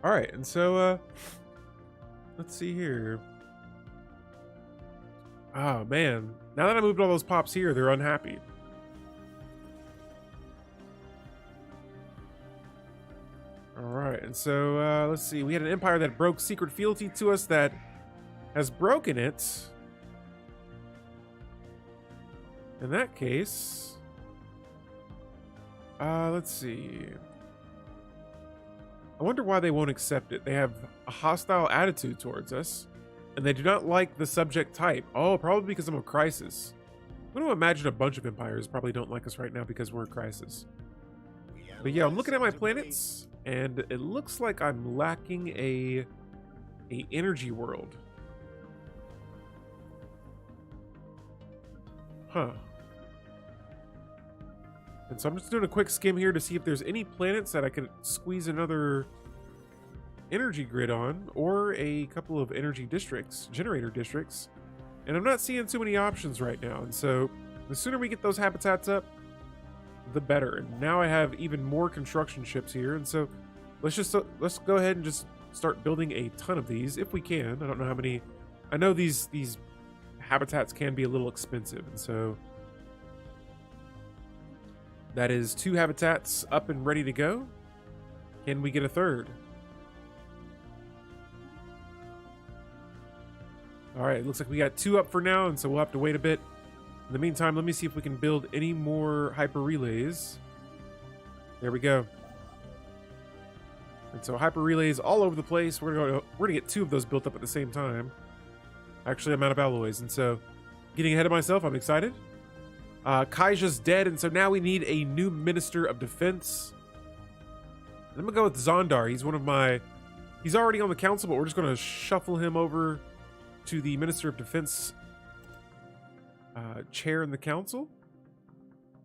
All right, and so let's see here. Oh man, now that I moved all those pops here, they're unhappy. All right, and so let's see. We had an empire that broke secret fealty to us that has broken it. In that case, let's see. I wonder why they won't accept it. They have a hostile attitude towards us, and they do not like the subject type. Oh, probably because I'm a crisis. I'm going to imagine a bunch of empires probably don't like us right now because we're a crisis. We But yeah, I'm looking at my planets, and it looks like I'm lacking a energy world. Huh. And so I'm just doing a quick skim here to see if there's any planets that I could squeeze another energy grid on, or a couple of energy districts, generator districts. And I'm not seeing too many options right now. And so the sooner we get those habitats up, the better. And now I have even more construction ships here. And so let's go ahead and just start building a ton of these if we can. I don't know how many. I know these habitats can be a little expensive, and so that is 2 habitats up and ready to go. Can we get a third? All right, it looks like we got 2 up for now, and so we'll have to wait a bit. In the meantime, let me see if we can build any more hyper relays. There we go. And so hyper relays all over the place. We're gonna get 2 of those built up at the same time. Actually, I'm out of alloys, and so getting ahead of myself, I'm excited. Kaija's dead, and so now we need a new Minister of Defense. I'm gonna go with Zondar. He's already on the council, but we're just gonna shuffle him over to the Minister of Defense chair in the council.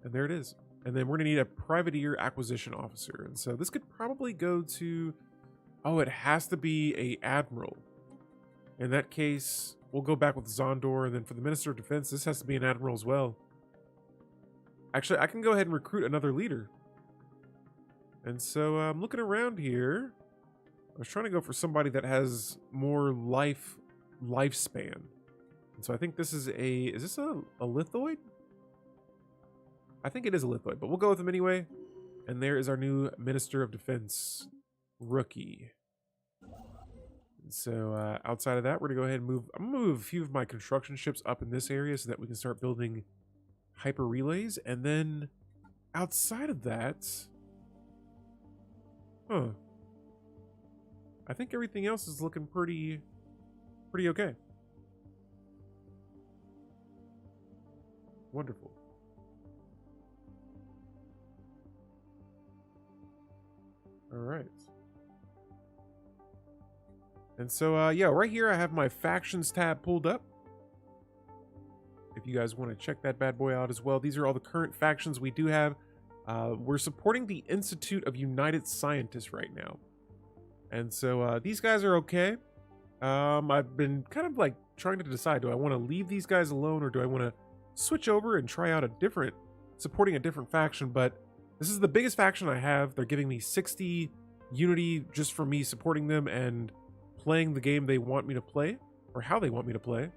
And there it is. And then we're gonna need a Privateer Acquisition Officer. And so this could probably go to, oh, it has to be a Admiral. In that case, we'll go back with Zondor, and then for the Minister of Defense, this has to be an Admiral as well. Actually, I can go ahead and recruit another leader. And so I'm looking around here. I was trying to go for somebody that has more lifespan. And so I think this is is this a lithoid? I think it is a lithoid, but we'll go with him anyway. And there is our new Minister of Defense rookie. And so outside of that, we're gonna go ahead and move. I'm gonna move a few of my construction ships up in this area so that we can start building hyper relays. And then outside of that, I think everything else is looking pretty okay. Wonderful. All right. And so, yeah, right here I have my factions tab pulled up. If you guys want to check that bad boy out as well. These are all the current factions we do have. We're supporting the Institute of United Scientists right now. And so these guys are okay. I've been kind of like trying to decide, do I want to leave these guys alone or do I want to switch over and try out supporting a different faction? But this is the biggest faction I have. They're giving me 60 unity just for me supporting them and playing the game they want me to play, or how they want me to play.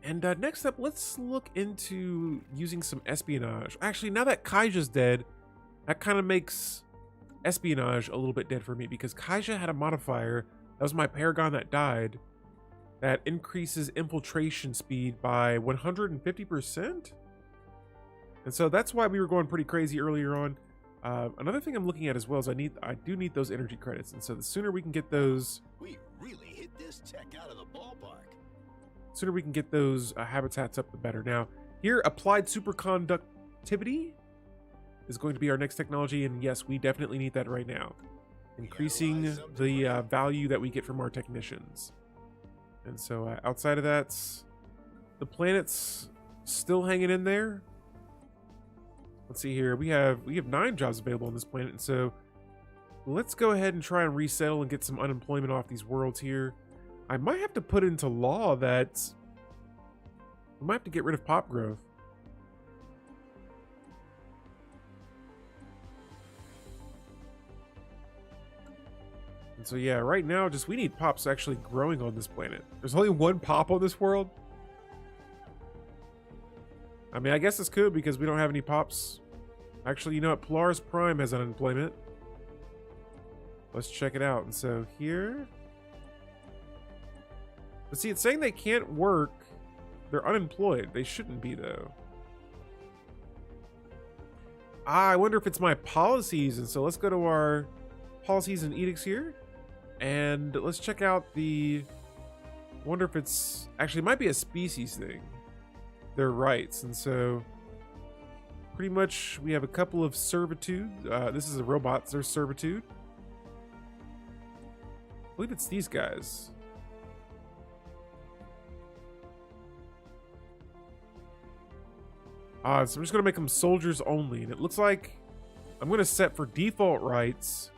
And next up, let's look into using some espionage. Actually, now that Kaija's dead, that kind of makes espionage a little bit dead for me, because Kaija had a modifier, that was my Paragon that died, that increases infiltration speed by 150%. And so that's why we were going pretty crazy earlier on. Another thing I'm looking at as well is I do need those energy credits, and so the sooner we can get those, We really hit this tech out of the ballpark. sooner we can get those habitats up, the better. Now, here, applied superconductivity is going to be our next technology, and yes, we definitely need that right now. Increasing the value that we get from our technicians. And so outside of that, the planet's still hanging in there. Let's see here. We have 9 jobs available on this planet, and so let's go ahead and try and resettle and get some unemployment off these worlds here. I might have to put into law that we might have to get rid of pop growth. And so yeah, right now we need pops actually growing on this planet. There's only 1 pop on this world. I mean, I guess this could, because we don't have any pops. Actually, you know what? Polaris Prime has unemployment. Let's check it out. And so here, but see, it's saying they can't work. They're unemployed. They shouldn't be, though. I wonder if it's my policies. And so let's go to our policies and edicts here, and let's check out wonder if it's actually, it might be a species thing, their rights. And so pretty much, we have a couple of servitude. This is a robot. There's servitude. I believe it's these guys. So I'm just going to make them soldiers only. And it looks like I'm going to set for default rights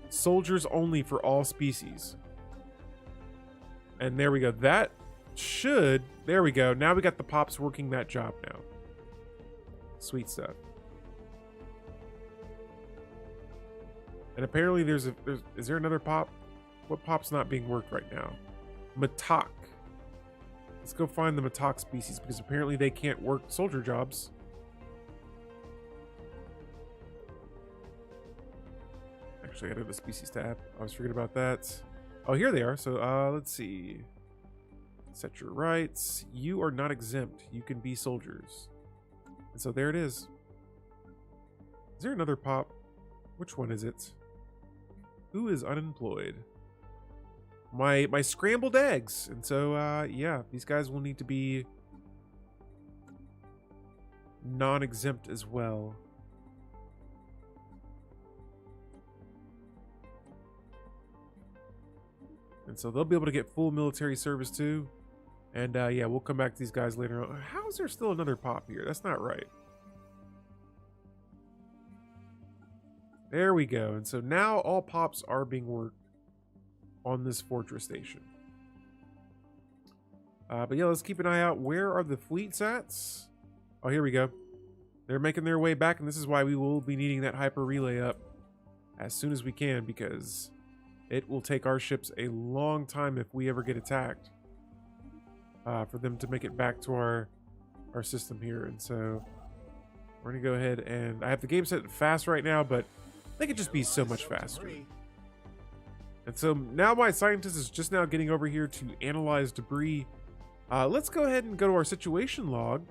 soldiers only for all species. And there we go. That should... There we go. Now we got the pops working that job now. Sweet stuff. And apparently is there another pop? What pop's not being worked right now? Matok. Let's go find the Matok species because apparently they can't work soldier jobs. Actually, I go to the species tab. I was forgetting about that. Oh, here they are. So let's see. Set your rights. You are not exempt. You can be soldiers. And so there it is. Is there another pop? Which one is it? Who is unemployed? My scrambled eggs. And so yeah, these guys will need to be non-exempt as well. And so they'll be able to get full military service too. And yeah, we'll come back to these guys later on. How is there still another pop here? That's not right. There we go. And so now all pops are being worked on this fortress station. But yeah, let's keep an eye out. Where are the fleet sats? Oh, here we go. They're making their way back, and this is why we will be needing that hyper relay up as soon as we can, because it will take our ships a long time if we ever get attacked for them to make it back to our system here. And so we're gonna go ahead, and I have the game set fast right now, but they could just be so much faster. And so now my scientist is just now getting over here to analyze debris. Let's go ahead and go to our situation log,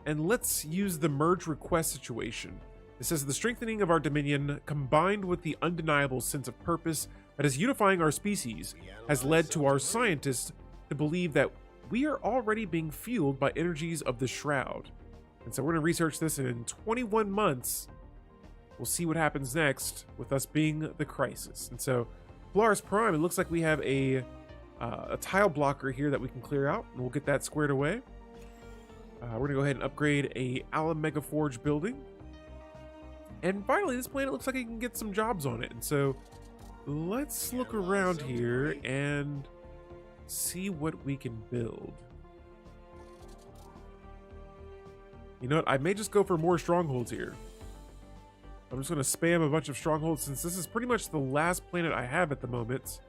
and let's use the merge request situation. It says the strengthening of our dominion combined with the undeniable sense of purpose that is unifying our species has led to our scientists to believe that we are already being fueled by energies of the Shroud. And so we're going to research this, and in 21 months, we'll see what happens next with us being the crisis. And so Polaris Prime, it looks like we have a tile blocker here that we can clear out, and we'll get that squared away. We're going to go ahead and upgrade a Alum Mega Forge building. And finally, this planet looks like it can get some jobs on it. And so let's look around here and see what we can build. You know what? I may just go for more strongholds here. I'm just going to spam a bunch of strongholds since this is pretty much the last planet I have at the moment.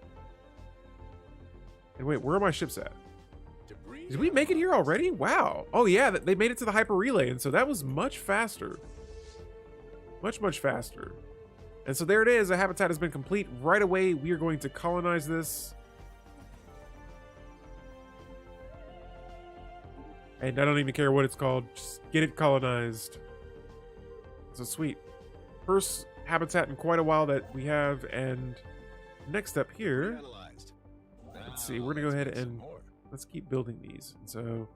And wait, where are my ships at? Did we make it here already? Wow. Oh yeah, they made it to the hyper relay, and so that was much faster. Much faster. And so there it is. A habitat has been complete. Right away, we are going to colonize this. And I don't even care what it's called. Just get it colonized. So sweet. First habitat in quite a while that we have. And next up here, let's see. We're going to go ahead and let's keep building these. And so,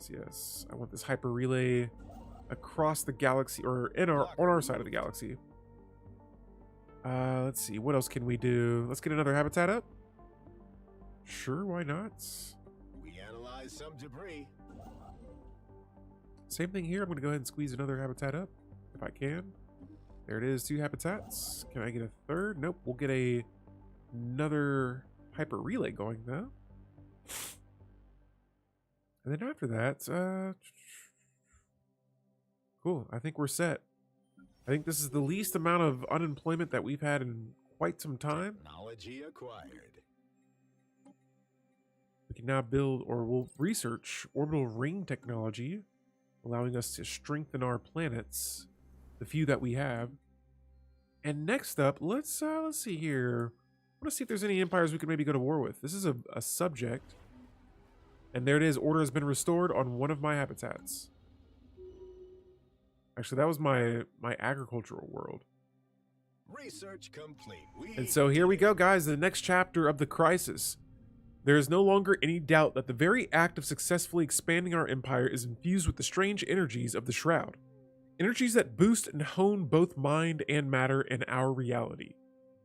yes. I want this hyper relay across the galaxy, or on our side of the galaxy. Let's see, what else can we do? Let's get another habitat up. Sure, why not? We analyze some debris. Same thing here. I'm gonna go ahead and squeeze another habitat up if I can. There it is, 2 habitats. Can I get a third? Nope. We'll get another hyper relay going though. And then after that, cool. I think we're set. I think this is the least amount of unemployment that we've had in quite some time. Technology acquired. We can now build, or we'll research orbital ring technology, allowing us to strengthen our planets, the few that we have. And next up, let's see here. I want to see if there's any empires we could maybe go to war with. This is a subject. And there it is. Order has been restored on one of my habitats. Actually, that was my agricultural world. Research complete. And so here we go, guys. The next chapter of the crisis. There is no longer any doubt that the very act of successfully expanding our empire is infused with the strange energies of the Shroud. Energies that boost and hone both mind and matter in our reality.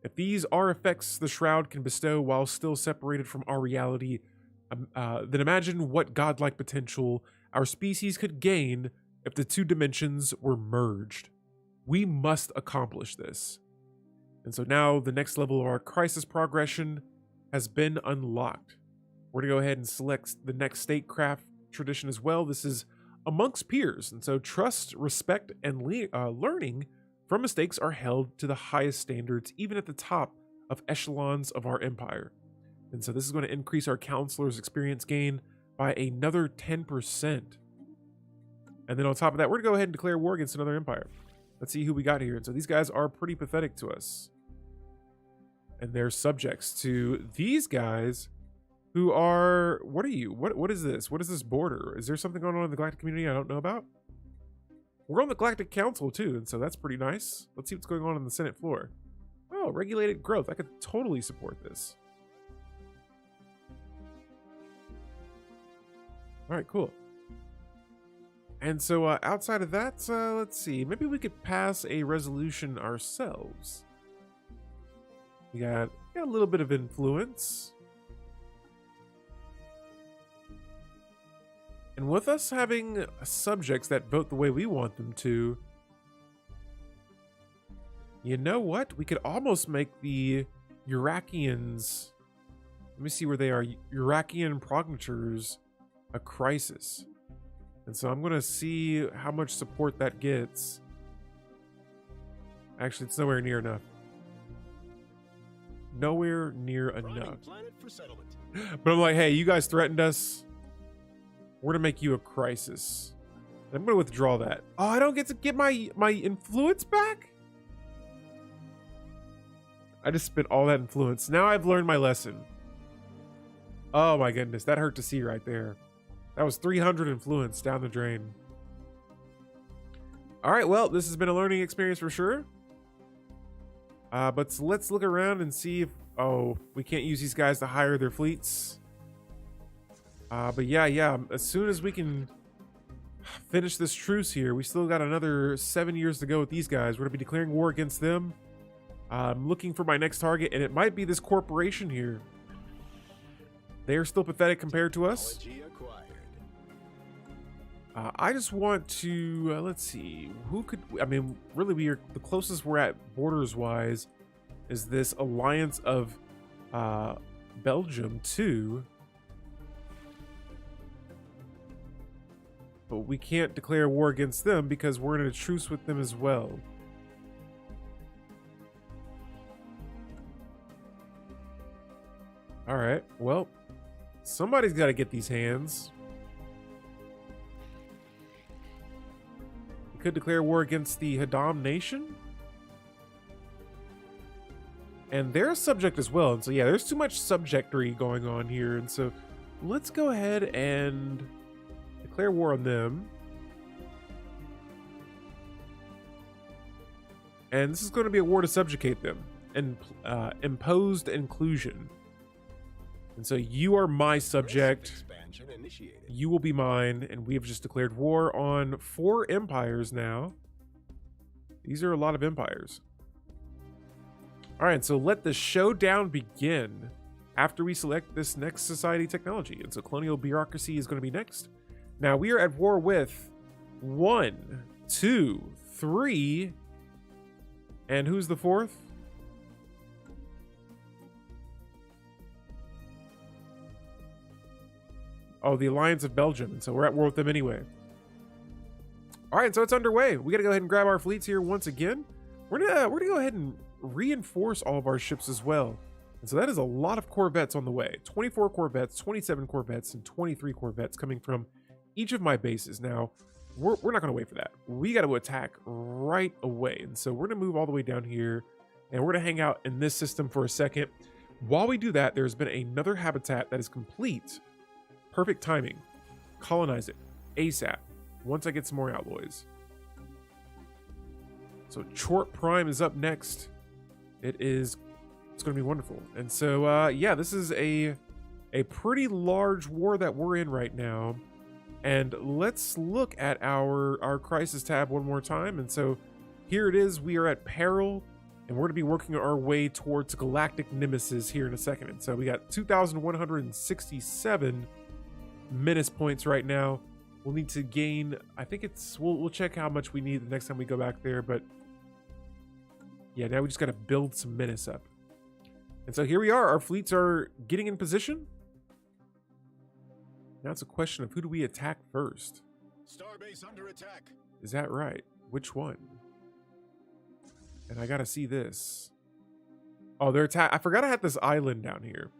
If these are effects the Shroud can bestow while still separated from our reality, then imagine what godlike potential our species could gain if the two dimensions were merged. We must accomplish this. And so now the next level of our crisis progression has been unlocked. We're going to go ahead and select the next statecraft tradition as well. This is amongst peers, and so trust, respect, and learning from mistakes are held to the highest standards, even at the top of echelons of our empire. And so this is going to increase our counselor's experience gain by another 10%. And then on top of that, we're going to go ahead and declare war against another empire. Let's see who we got here. And so these guys are pretty pathetic to us. And they're subjects to these guys who are, what are you? What is this? What is this border? Is there something going on in the galactic community I don't know about? We're on the Galactic Council too, and so that's pretty nice. Let's see what's going on the Senate floor. Oh, regulated growth. I could totally support this. All right, cool. And so outside of that, let's see. Maybe we could pass a resolution ourselves. We got a little bit of influence. And with us having subjects that vote the way we want them to, you know what? We could almost make the Urakians, let me see where they are, Urakian progenitors, a crisis. And so I'm going to see how much support that gets. Actually, it's nowhere near enough. Nowhere near enough. But I'm like, hey, you guys threatened us. We're gonna make you a crisis. I'm gonna withdraw that. Oh, I don't get to get my influence back? I just spent all that influence. Now I've learned my lesson. Oh my goodness, that hurt to see right there. That was 300 influence down the drain. All right, well, this has been a learning experience for sure. But let's look around and see if, oh, we can't use these guys to hire their fleets. But yeah, as soon as we can finish this truce here, we still got another 7 years to go with these guys. We're gonna be declaring war against them. I'm looking for my next target, and it might be this corporation here. They are still pathetic compared to us. I just want to, let's see, who could, I mean, really we are, the closest we're at borders wise is this alliance of Belgium too. But we can't declare war against them because we're in a truce with them as well. All right, well, somebody's got to get these hands. We could declare war against the Haddam nation. And they're a subject as well. And so, yeah, there's too much subjectory going on here. And so let's go ahead and declare war on them. And this is going to be a war to subjugate them. And imposed inclusion. And so you are my subject. You will be mine. And we have just declared war on 4 empires now. These are a lot of empires. All right, so let the showdown begin after we select this next society technology. And so colonial bureaucracy is going to be next. Now we are at war with 1, 2, 3. And who's the 4th? Oh, the Alliance of Belgium. And so we're at war with them anyway. All right, so it's underway. We got to go ahead and grab our fleets here once again. We're gonna go ahead and reinforce all of our ships as well. And so that is a lot of corvettes on the way. 24 corvettes, 27 corvettes, and 23 corvettes coming from each of my bases. Now, we're not going to wait for that. We got to attack right away. And so we're going to move all the way down here, and we're going to hang out in this system for a second. While we do that, there's been another habitat that is complete. Perfect timing. Colonize it ASAP once I get some more alloys. So Chort Prime is up next. It's going to be wonderful. And so, yeah, this is a a pretty large war that we're in right now. And let's look at our crisis tab one more time. And so here it is. We are at peril, and we're going to be working our way towards galactic nemesis here in a second. And so we got 2,167 menace points right now. We'll need to gain, I think it's, we'll check how much we need the next time we go back there. But yeah, now we just got to build some menace up. And so here we are. Our fleets are getting in position. Now it's a question of who do we attack first? Starbase under attack. Is that right? Which one? And I gotta see this. Oh, they're attack. I forgot I had this island down here.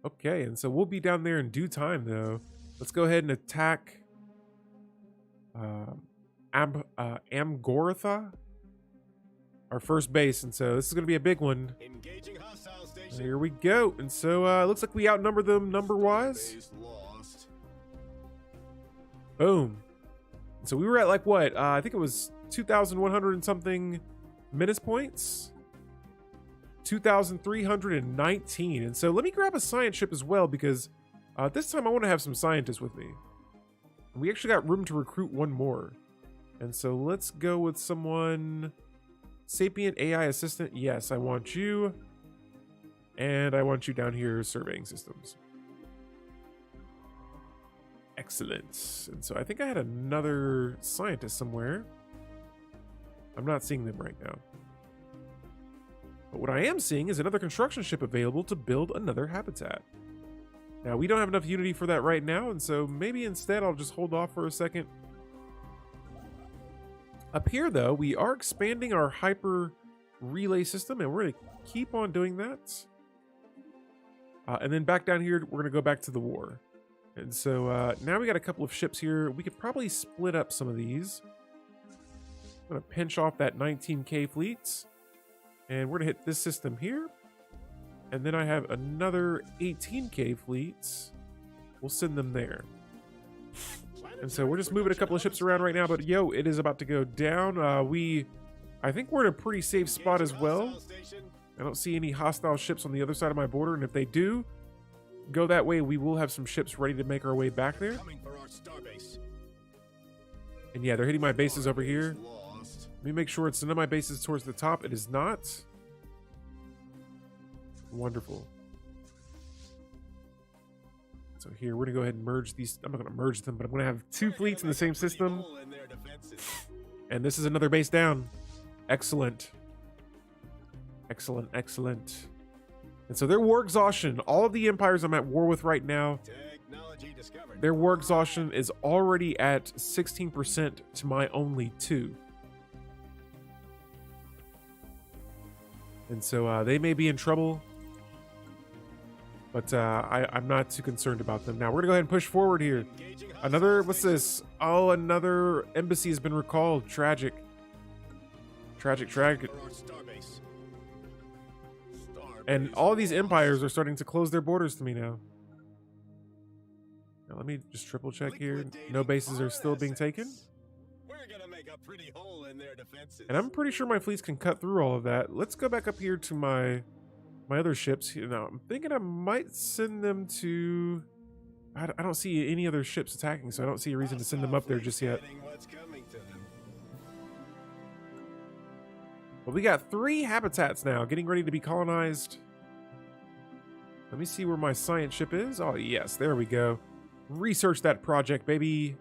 Okay, and so we'll be down there in due time, though. Let's go ahead and attack Amgoratha, our first base. And so this is gonna be a big one. Engaging hostile station. Here we go. And so it looks like we outnumber them number-wise. Base lost. Boom. So we were at like what? I think it was 2,100 and something menace points. 2,319. And so let me grab a science ship as well, because this time I want to have some scientists with me. And we actually got room to recruit one more. And so let's go with someone. Sapient AI assistant. Yes, I want you. And I want you down here surveying systems. Excellent. And so I think I had another scientist somewhere. I'm not seeing them right now. But what I am seeing is another construction ship available to build another habitat. Now, we don't have enough unity for that right now, and so maybe instead I'll just hold off for a second. Up here, though, we are expanding our hyper relay system, and we're going to keep on doing that. And then back down here, we're going to go back to the war. And so now we got a couple of ships here. We could probably split up some of these. I'm going to pinch off that 19K fleet. And we're going to hit this system here. And then I have another 18K fleets. We'll send them there. And so we're just moving a couple of ships around right now. But yo, it is about to go down. I think we're in a pretty safe spot as well. I don't see any hostile ships on the other side of my border. And if they do go that way, we will have some ships ready to make our way back there. And yeah, they're hitting my bases over here. Let me make sure it's none of my bases towards the top. It is not. Wonderful. So here, we're going to go ahead and merge these. I'm not going to merge them, but I'm going to have two fleets in the same system. And this is another base down. Excellent. Excellent, excellent. And so their war exhaustion, all of the empires I'm at war with right now, their war exhaustion is already at 16% to my only 2. And so they may be in trouble, but I'm not too concerned about them. Now we're gonna go ahead and push forward here. Another, what's this? Oh, another embassy has been recalled. Tragic. Tragic, tragic. And all of these empires are starting to close their borders to me now. Now let me just triple check here. No bases are still being taken. And I'm pretty sure my fleets can cut through all of that. Let's go back up here to my other ships. Now, I'm thinking I might send them to... I don't see any other ships attacking, so I don't see a reason to send them up there just yet. But we got 3 habitats now, getting ready to be colonized. Let me see where my science ship is. Oh, yes, there we go. Research that project, baby.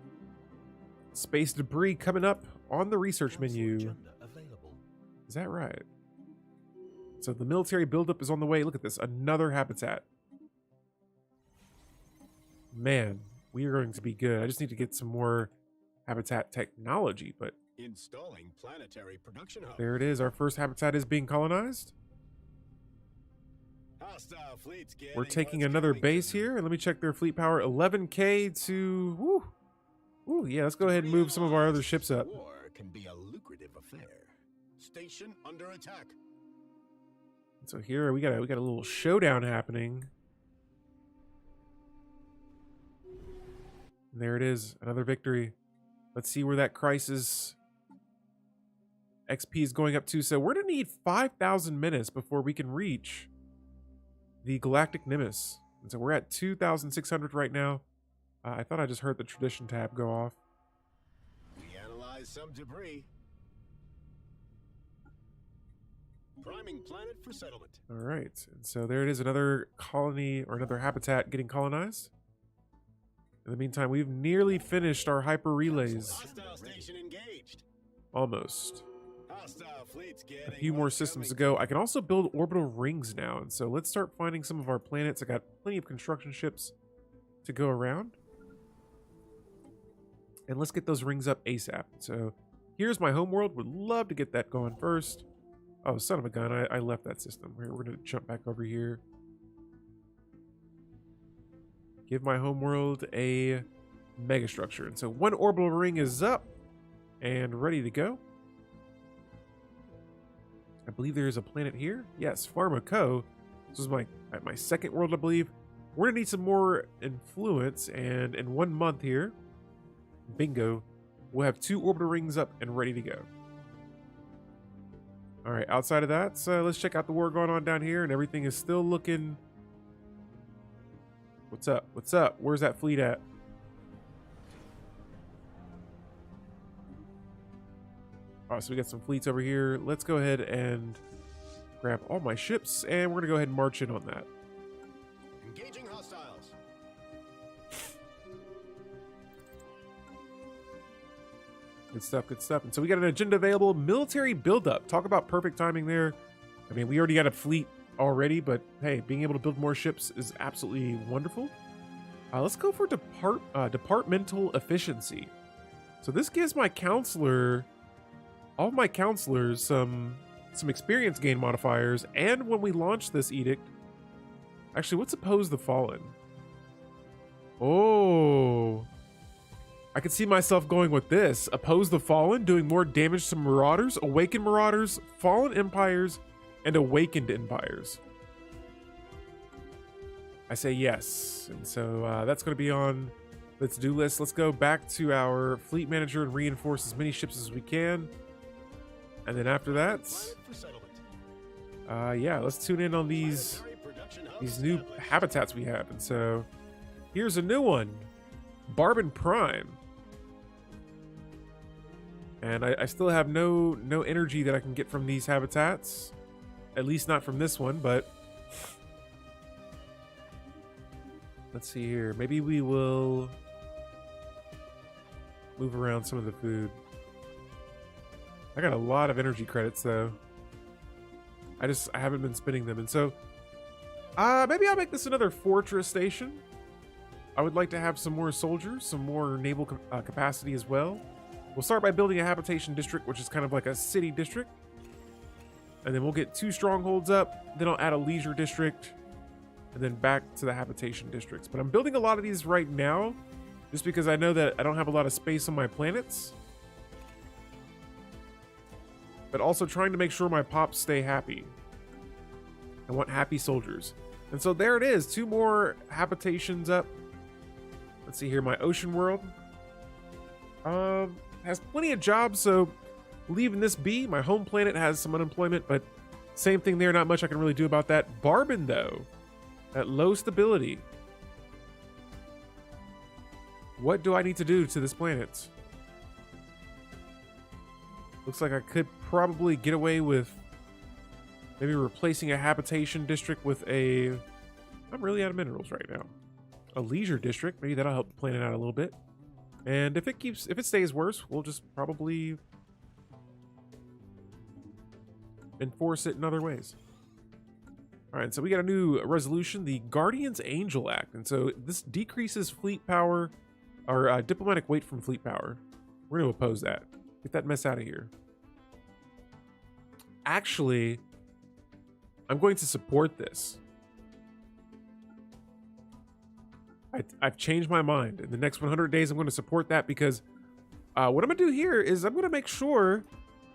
Space debris coming up on the research menu. Is that right? So the military buildup is on the way. Look at this, another habitat. Man, we are going to be good. I just need to get some more habitat technology, but installing planetary production hub. There it is. Our first habitat is being colonized. Hostile fleets We're taking another base here, and let me check their fleet power. 11K to... Woo. Ooh, yeah, let's go ahead and move some of our other ships up. War can be a lucrative affair. Station under attack. So here we got a little showdown happening. And there it is, another victory. Let's see where that crisis XP is going up to. So we're gonna need 5,000 minutes before we can reach the Galactic Nimbus. And so we're at 2,600 right now. I thought I just heard the tradition tab go off. We analyze some debris. Priming planet for settlement. All right, and so there it is, another colony or another habitat getting colonized. In the meantime, we've nearly finished our hyper relays. Hostile station engaged. Almost. Hostile fleets A getting few more systems to go. I can also build orbital rings now, and so let's start finding some of our planets. I got plenty of construction ships to go around. And let's get those rings up ASAP. So here's my homeworld. Would love to get that going first. Oh, son of a gun, I left that system. We're going to jump back over here. Give my homeworld a megastructure. And so one orbital ring is up and ready to go. I believe there is a planet here. Yes, Pharmaco. This is my second world, I believe. We're going to need some more influence. And in 1 month here, bingo, we'll have 2 orbital rings up and ready to go. All right, outside of that, so let's check out the war going on down here, and everything is still looking... What's up? What's up? Where's that fleet at? All right, so we got some fleets over here. Let's go ahead and grab all my ships, and we're going to go ahead and march in on that. Engaging hostiles. Good stuff, good stuff. And so we got an agenda available. Military buildup. Talk about perfect timing there. I mean, we already got a fleet already, but hey, being able to build more ships is absolutely wonderful. Let's go for departmental efficiency. So this gives my counselor, all of my counselors, some experience gain modifiers. And when we launch this edict, actually, let's oppose the fallen. Oh, I could see myself going with this. Oppose the fallen, doing more damage to marauders, awaken marauders, fallen empires, and awakened empires. I say yes. And so that's going to be on let's do list. Let's go back to our fleet manager and reinforce as many ships as we can. And then after that, yeah, let's tune in on these new habitats we have. And so here's a new one, Barbon Prime. And I still have no energy that I can get from these habitats. At least not from this one, but let's see here. Maybe we will move around some of the food. I got a lot of energy credits though. I haven't been spending them. And so maybe I'll make this another fortress station. I would like to have some more soldiers, some more naval capacity as well. We'll start by building a habitation district, which is kind of like a city district. And then we'll get 2 strongholds up. Then I'll add a leisure district. And then back to the habitation districts. But I'm building a lot of these right now, just because I know that I don't have a lot of space on my planets. But also trying to make sure my pops stay happy. I want happy soldiers. And so there it is. 2 more habitations up. Let's see here. My ocean world has plenty of jobs, so leaving this be. My home planet has some unemployment, but same thing there. Not much I can really do about that. Barbon, though, at low stability. What do I need to do to this planet? Looks like I could probably get away with maybe replacing a habitation district with a... I'm really out of minerals right now. A leisure district. Maybe that'll help the planet out a little bit. And if it stays worse, we'll just probably enforce it in other ways. All right, so we got a new resolution, the Guardian's Angel Act. And so this decreases fleet power, or diplomatic weight from fleet power. We're going to oppose that. Get that mess out of here. Actually, I'm going to support this. I've changed my mind. In the next 100 days, I'm going to support that because what I'm going to do here is I'm going to make sure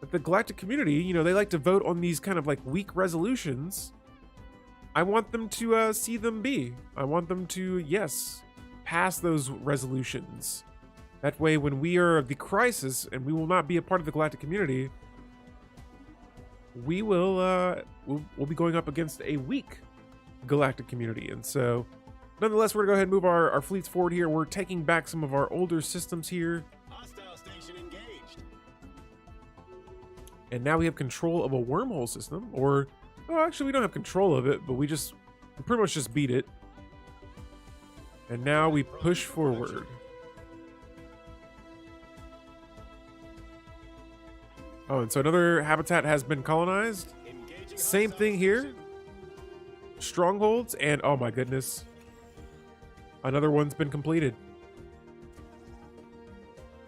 that the galactic community, you know, they like to vote on these kind of like weak resolutions. I want them to see them be. I want them to, yes, pass those resolutions. That way, when we are the crisis and we will not be a part of the galactic community, we will we'll be going up against a weak galactic community. And so nonetheless, we're gonna go ahead and move our fleets forward here. We're taking back some of our older systems here. Hostile station engaged. And now we have control of a wormhole system, or, oh, actually we don't have control of it, but we pretty much just beat it. And now we push forward. Oh, and so another habitat has been colonized. Same thing here. Strongholds, and oh my goodness, another one's been completed.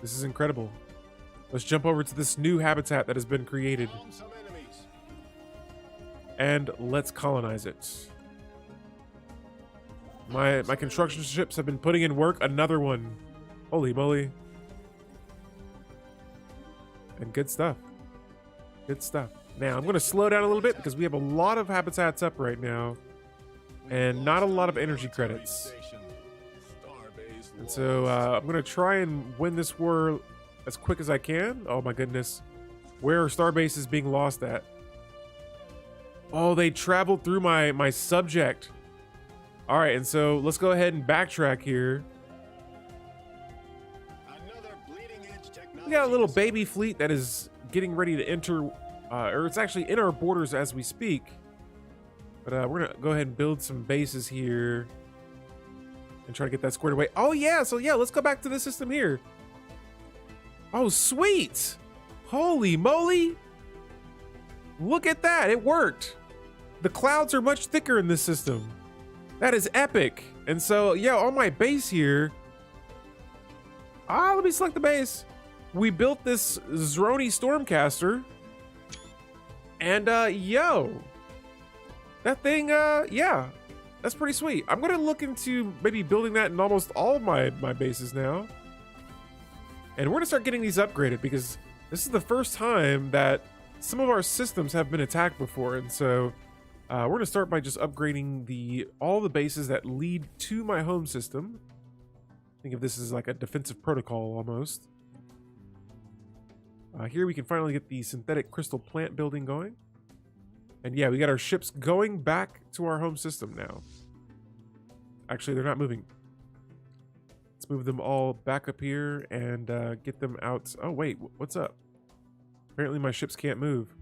This is incredible. Let's jump over to this new habitat that has been created. And let's colonize it. My construction ships have been putting in work. Another one. Holy moly. And good stuff. Good stuff. Now, I'm going to slow down a little bit because we have a lot of habitats up right now. And not a lot of energy credits. And so I'm going to try and win this war as quick as I can. Oh my goodness. Where are starbase is being lost at? Oh, they traveled through my subject. All right, and so let's go ahead and backtrack here. We got a little baby fleet that is getting ready to enter, or it's actually in our borders as we speak. But we're gonna go ahead and build some bases here and try to get that squared away. Oh yeah, so yeah, let's go back to the system here. Oh, sweet. Holy moly. Look at that, it worked. The clouds are much thicker in this system. That is epic. And so, yeah, on my base here, let me select the base. We built this Zroni Stormcaster. And, yo, that thing, yeah, that's pretty sweet. I'm going to look into maybe building that in almost all of my bases now. And we're going to start getting these upgraded because this is the first time that some of our systems have been attacked before. And so we're going to start by just upgrading all the bases that lead to my home system. Think of this as like a defensive protocol almost. Here we can finally get the synthetic crystal plant building going. And yeah, we got our ships going back to our home system now. Actually, they're not moving. Let's move them all back up here and get them out. Oh, wait, what's up? Apparently my ships can't move.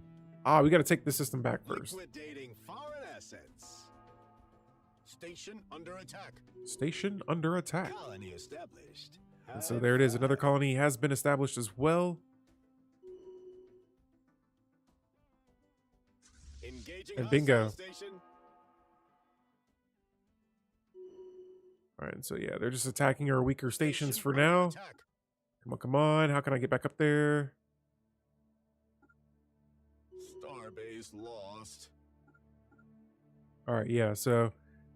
We got to take the system back first. Liquidating foreign assets. Station under attack. Station under attack. Colony established. And so there it is. Another colony has been established as well. Engaging And bingo. station. All right, and so yeah, they're just attacking our weaker stations for now. Come on, come on. How can I get back up there? Starbase lost. All right, yeah, so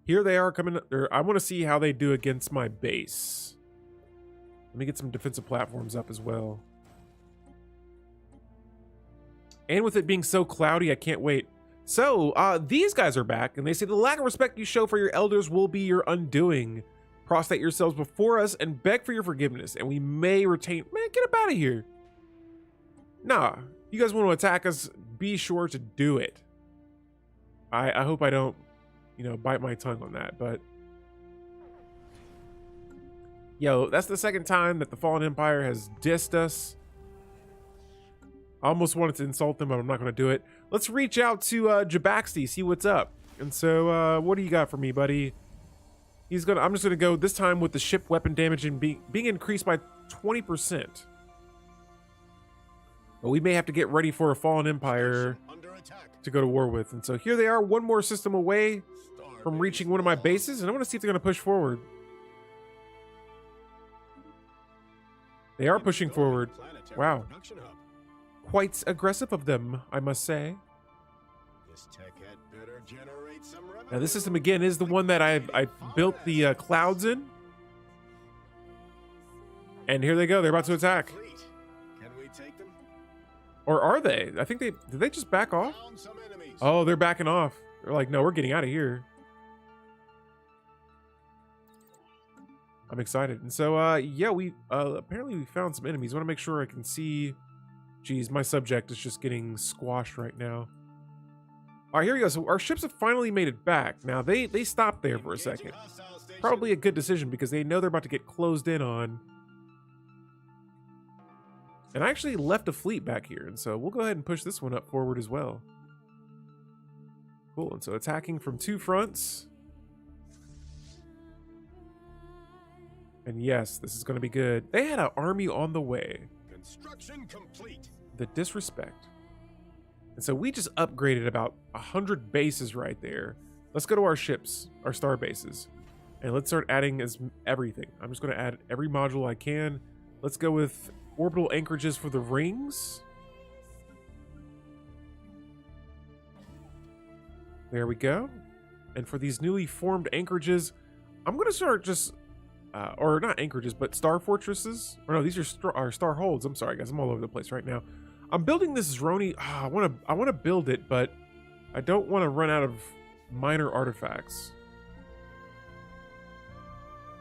here they are coming. I want to see how they do against my base. Let me get some defensive platforms up as well. And with it being so cloudy, I can't wait. So, these guys are back, and they say the lack of respect you show for your elders will be your undoing. Prostrate yourselves before us and beg for your forgiveness, and we may retain... Man, get up out of here. Nah, you guys want to attack us, be sure to do it. I hope I don't, bite my tongue on that, but... Yo, that's the second time that the Fallen Empire has dissed us. I almost wanted to insult them, but I'm not going to do it. Let's reach out to Jabaxty, see what's up. And so, what do you got for me, buddy? I'm just going to go this time with the ship weapon damage and being increased by 20%. But we may have to get ready for a Fallen Empire to go to war with. And so here they are, one more system away from reaching one of my bases. And I want to see if they're going to push forward. They are pushing forward. Wow. Quite aggressive of them, I must say. Now this system again is the one that I built the clouds in. And here they go, they're about to attack. Can we take them? Or are they? I think did they just back off? Oh, they're backing off. They're like, no, we're getting out of here. I'm excited. And so, yeah, we apparently we found some enemies. I want to make sure I can see. Geez, my subject is just getting squashed right now. All right, here we go. So our ships have finally made it back. Now they stopped there for a second. Probably a good decision because they know they're about to get closed in on. And I actually left a fleet back here, and so we'll go ahead and push this one up forward as well. Cool, and so attacking from 2 fronts. And yes, this is going to be good. They had an army on the way. Construction complete. The disrespect. And so we just upgraded about 100 bases right there. Let's go to our ships, our star bases, and let's start adding everything. I'm just going to add every module I can. Let's go with orbital anchorages for the rings. There we go. And for these newly formed anchorages, I'm going to start just, or not anchorages, but star fortresses. Or no, these are star holds. I'm sorry, guys. I'm all over the place right now. I'm building this Zroni. I want to build it, but I don't want to run out of minor artifacts.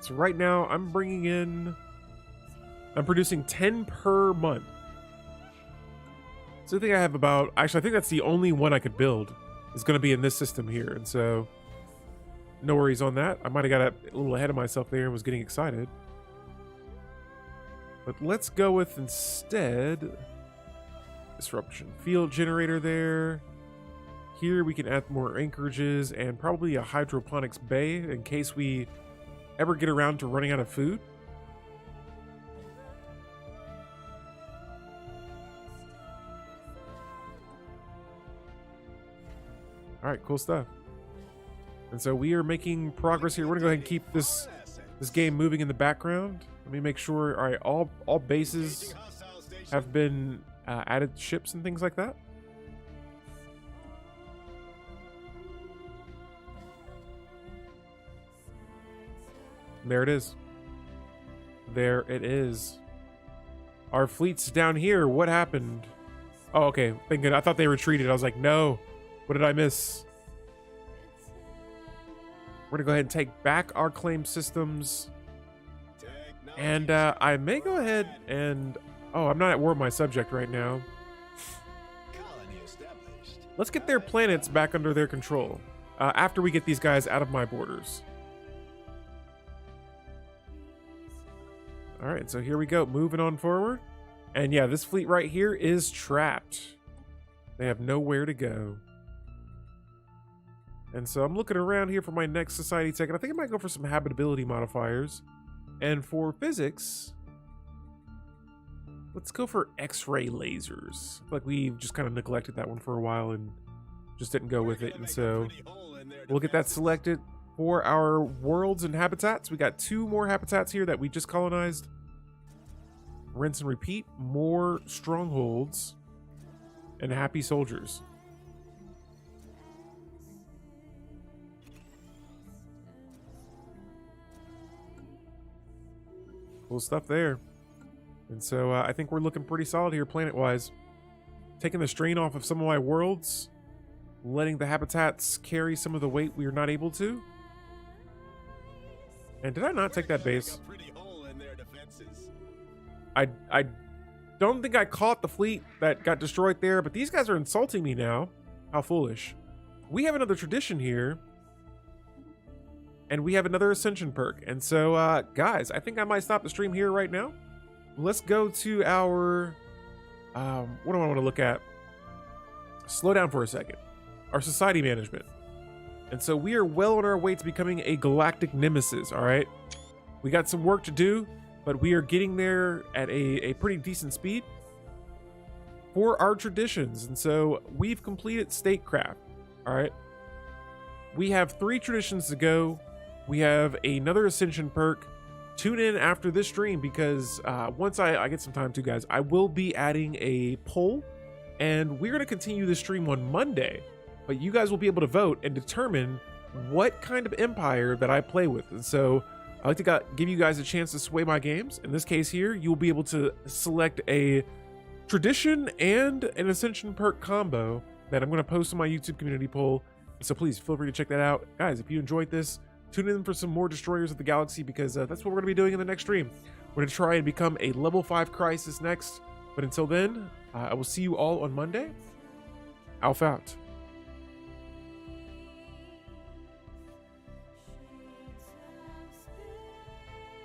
So right now, I'm producing 10 per month. So I think I have about, actually, I think that's the only one I could build is going to be in this system here. And so no worries on that. I might have got a little ahead of myself there and was getting excited. But let's go with instead disruption field generator there. Here we can add more anchorages and probably a hydroponics bay in case we ever get around to running out of food. All right, cool stuff. And so we are making progress here. We're gonna go ahead and keep this game moving in the background. Let me make sure. All right, all bases have been added ships and things like that. There it is. There it is. Our fleet's down here. What happened? Oh, okay. Thank God. I thought they retreated. I was like, no. What did I miss? We're gonna go ahead and take back our claim systems. And I may go ahead and... Oh, I'm not at war with my subject right now. Let's get their planets back under their control. After we get these guys out of my borders. All right, so here we go. Moving on forward. And yeah, this fleet right here is trapped. They have nowhere to go. And so I'm looking around here for my next society tech, and I think I might go for some habitability modifiers. And for physics, let's go for X-ray lasers. I feel like we've just kind of neglected that one for a while and just didn't go with it. And so we'll get that selected for our worlds and habitats. We got 2 more habitats here that we just colonized. Rinse and repeat. More strongholds and happy soldiers. Cool stuff there. And so I think we're looking pretty solid here planet-wise. Taking the strain off of some of my worlds. Letting the habitats carry some of the weight we are not able to. And did I not take that base? I don't think I caught the fleet that got destroyed there, but these guys are insulting me now. How foolish. We have another tradition here. And we have another ascension perk. And so, guys, I think I might stop the stream here right now. Let's go to our... what do I want to look at? Slow down for a second. Our society management. And so we are well on our way to becoming a galactic nemesis, all right? We got some work to do, but we are getting there at a pretty decent speed for our traditions. And so we've completed statecraft, all right? We have 3 traditions to go. We have another ascension perk. Tune in after this stream because once I get some time to, guys, I will be adding a poll, and we're going to continue the stream on Monday. But you guys will be able to vote and determine what kind of empire that I play with. And so I like to give you guys a chance to sway my games. In this case here, you'll be able to select a tradition and an ascension perk combo that I'm going to post on my YouTube community poll. So please feel free to check that out. Guys, if you enjoyed this, tune in for some more Destroyers of the Galaxy because that's what we're going to be doing in the next stream. We're going to try and become a level 5 crisis next. But until then, I will see you all on Monday. Alpha out.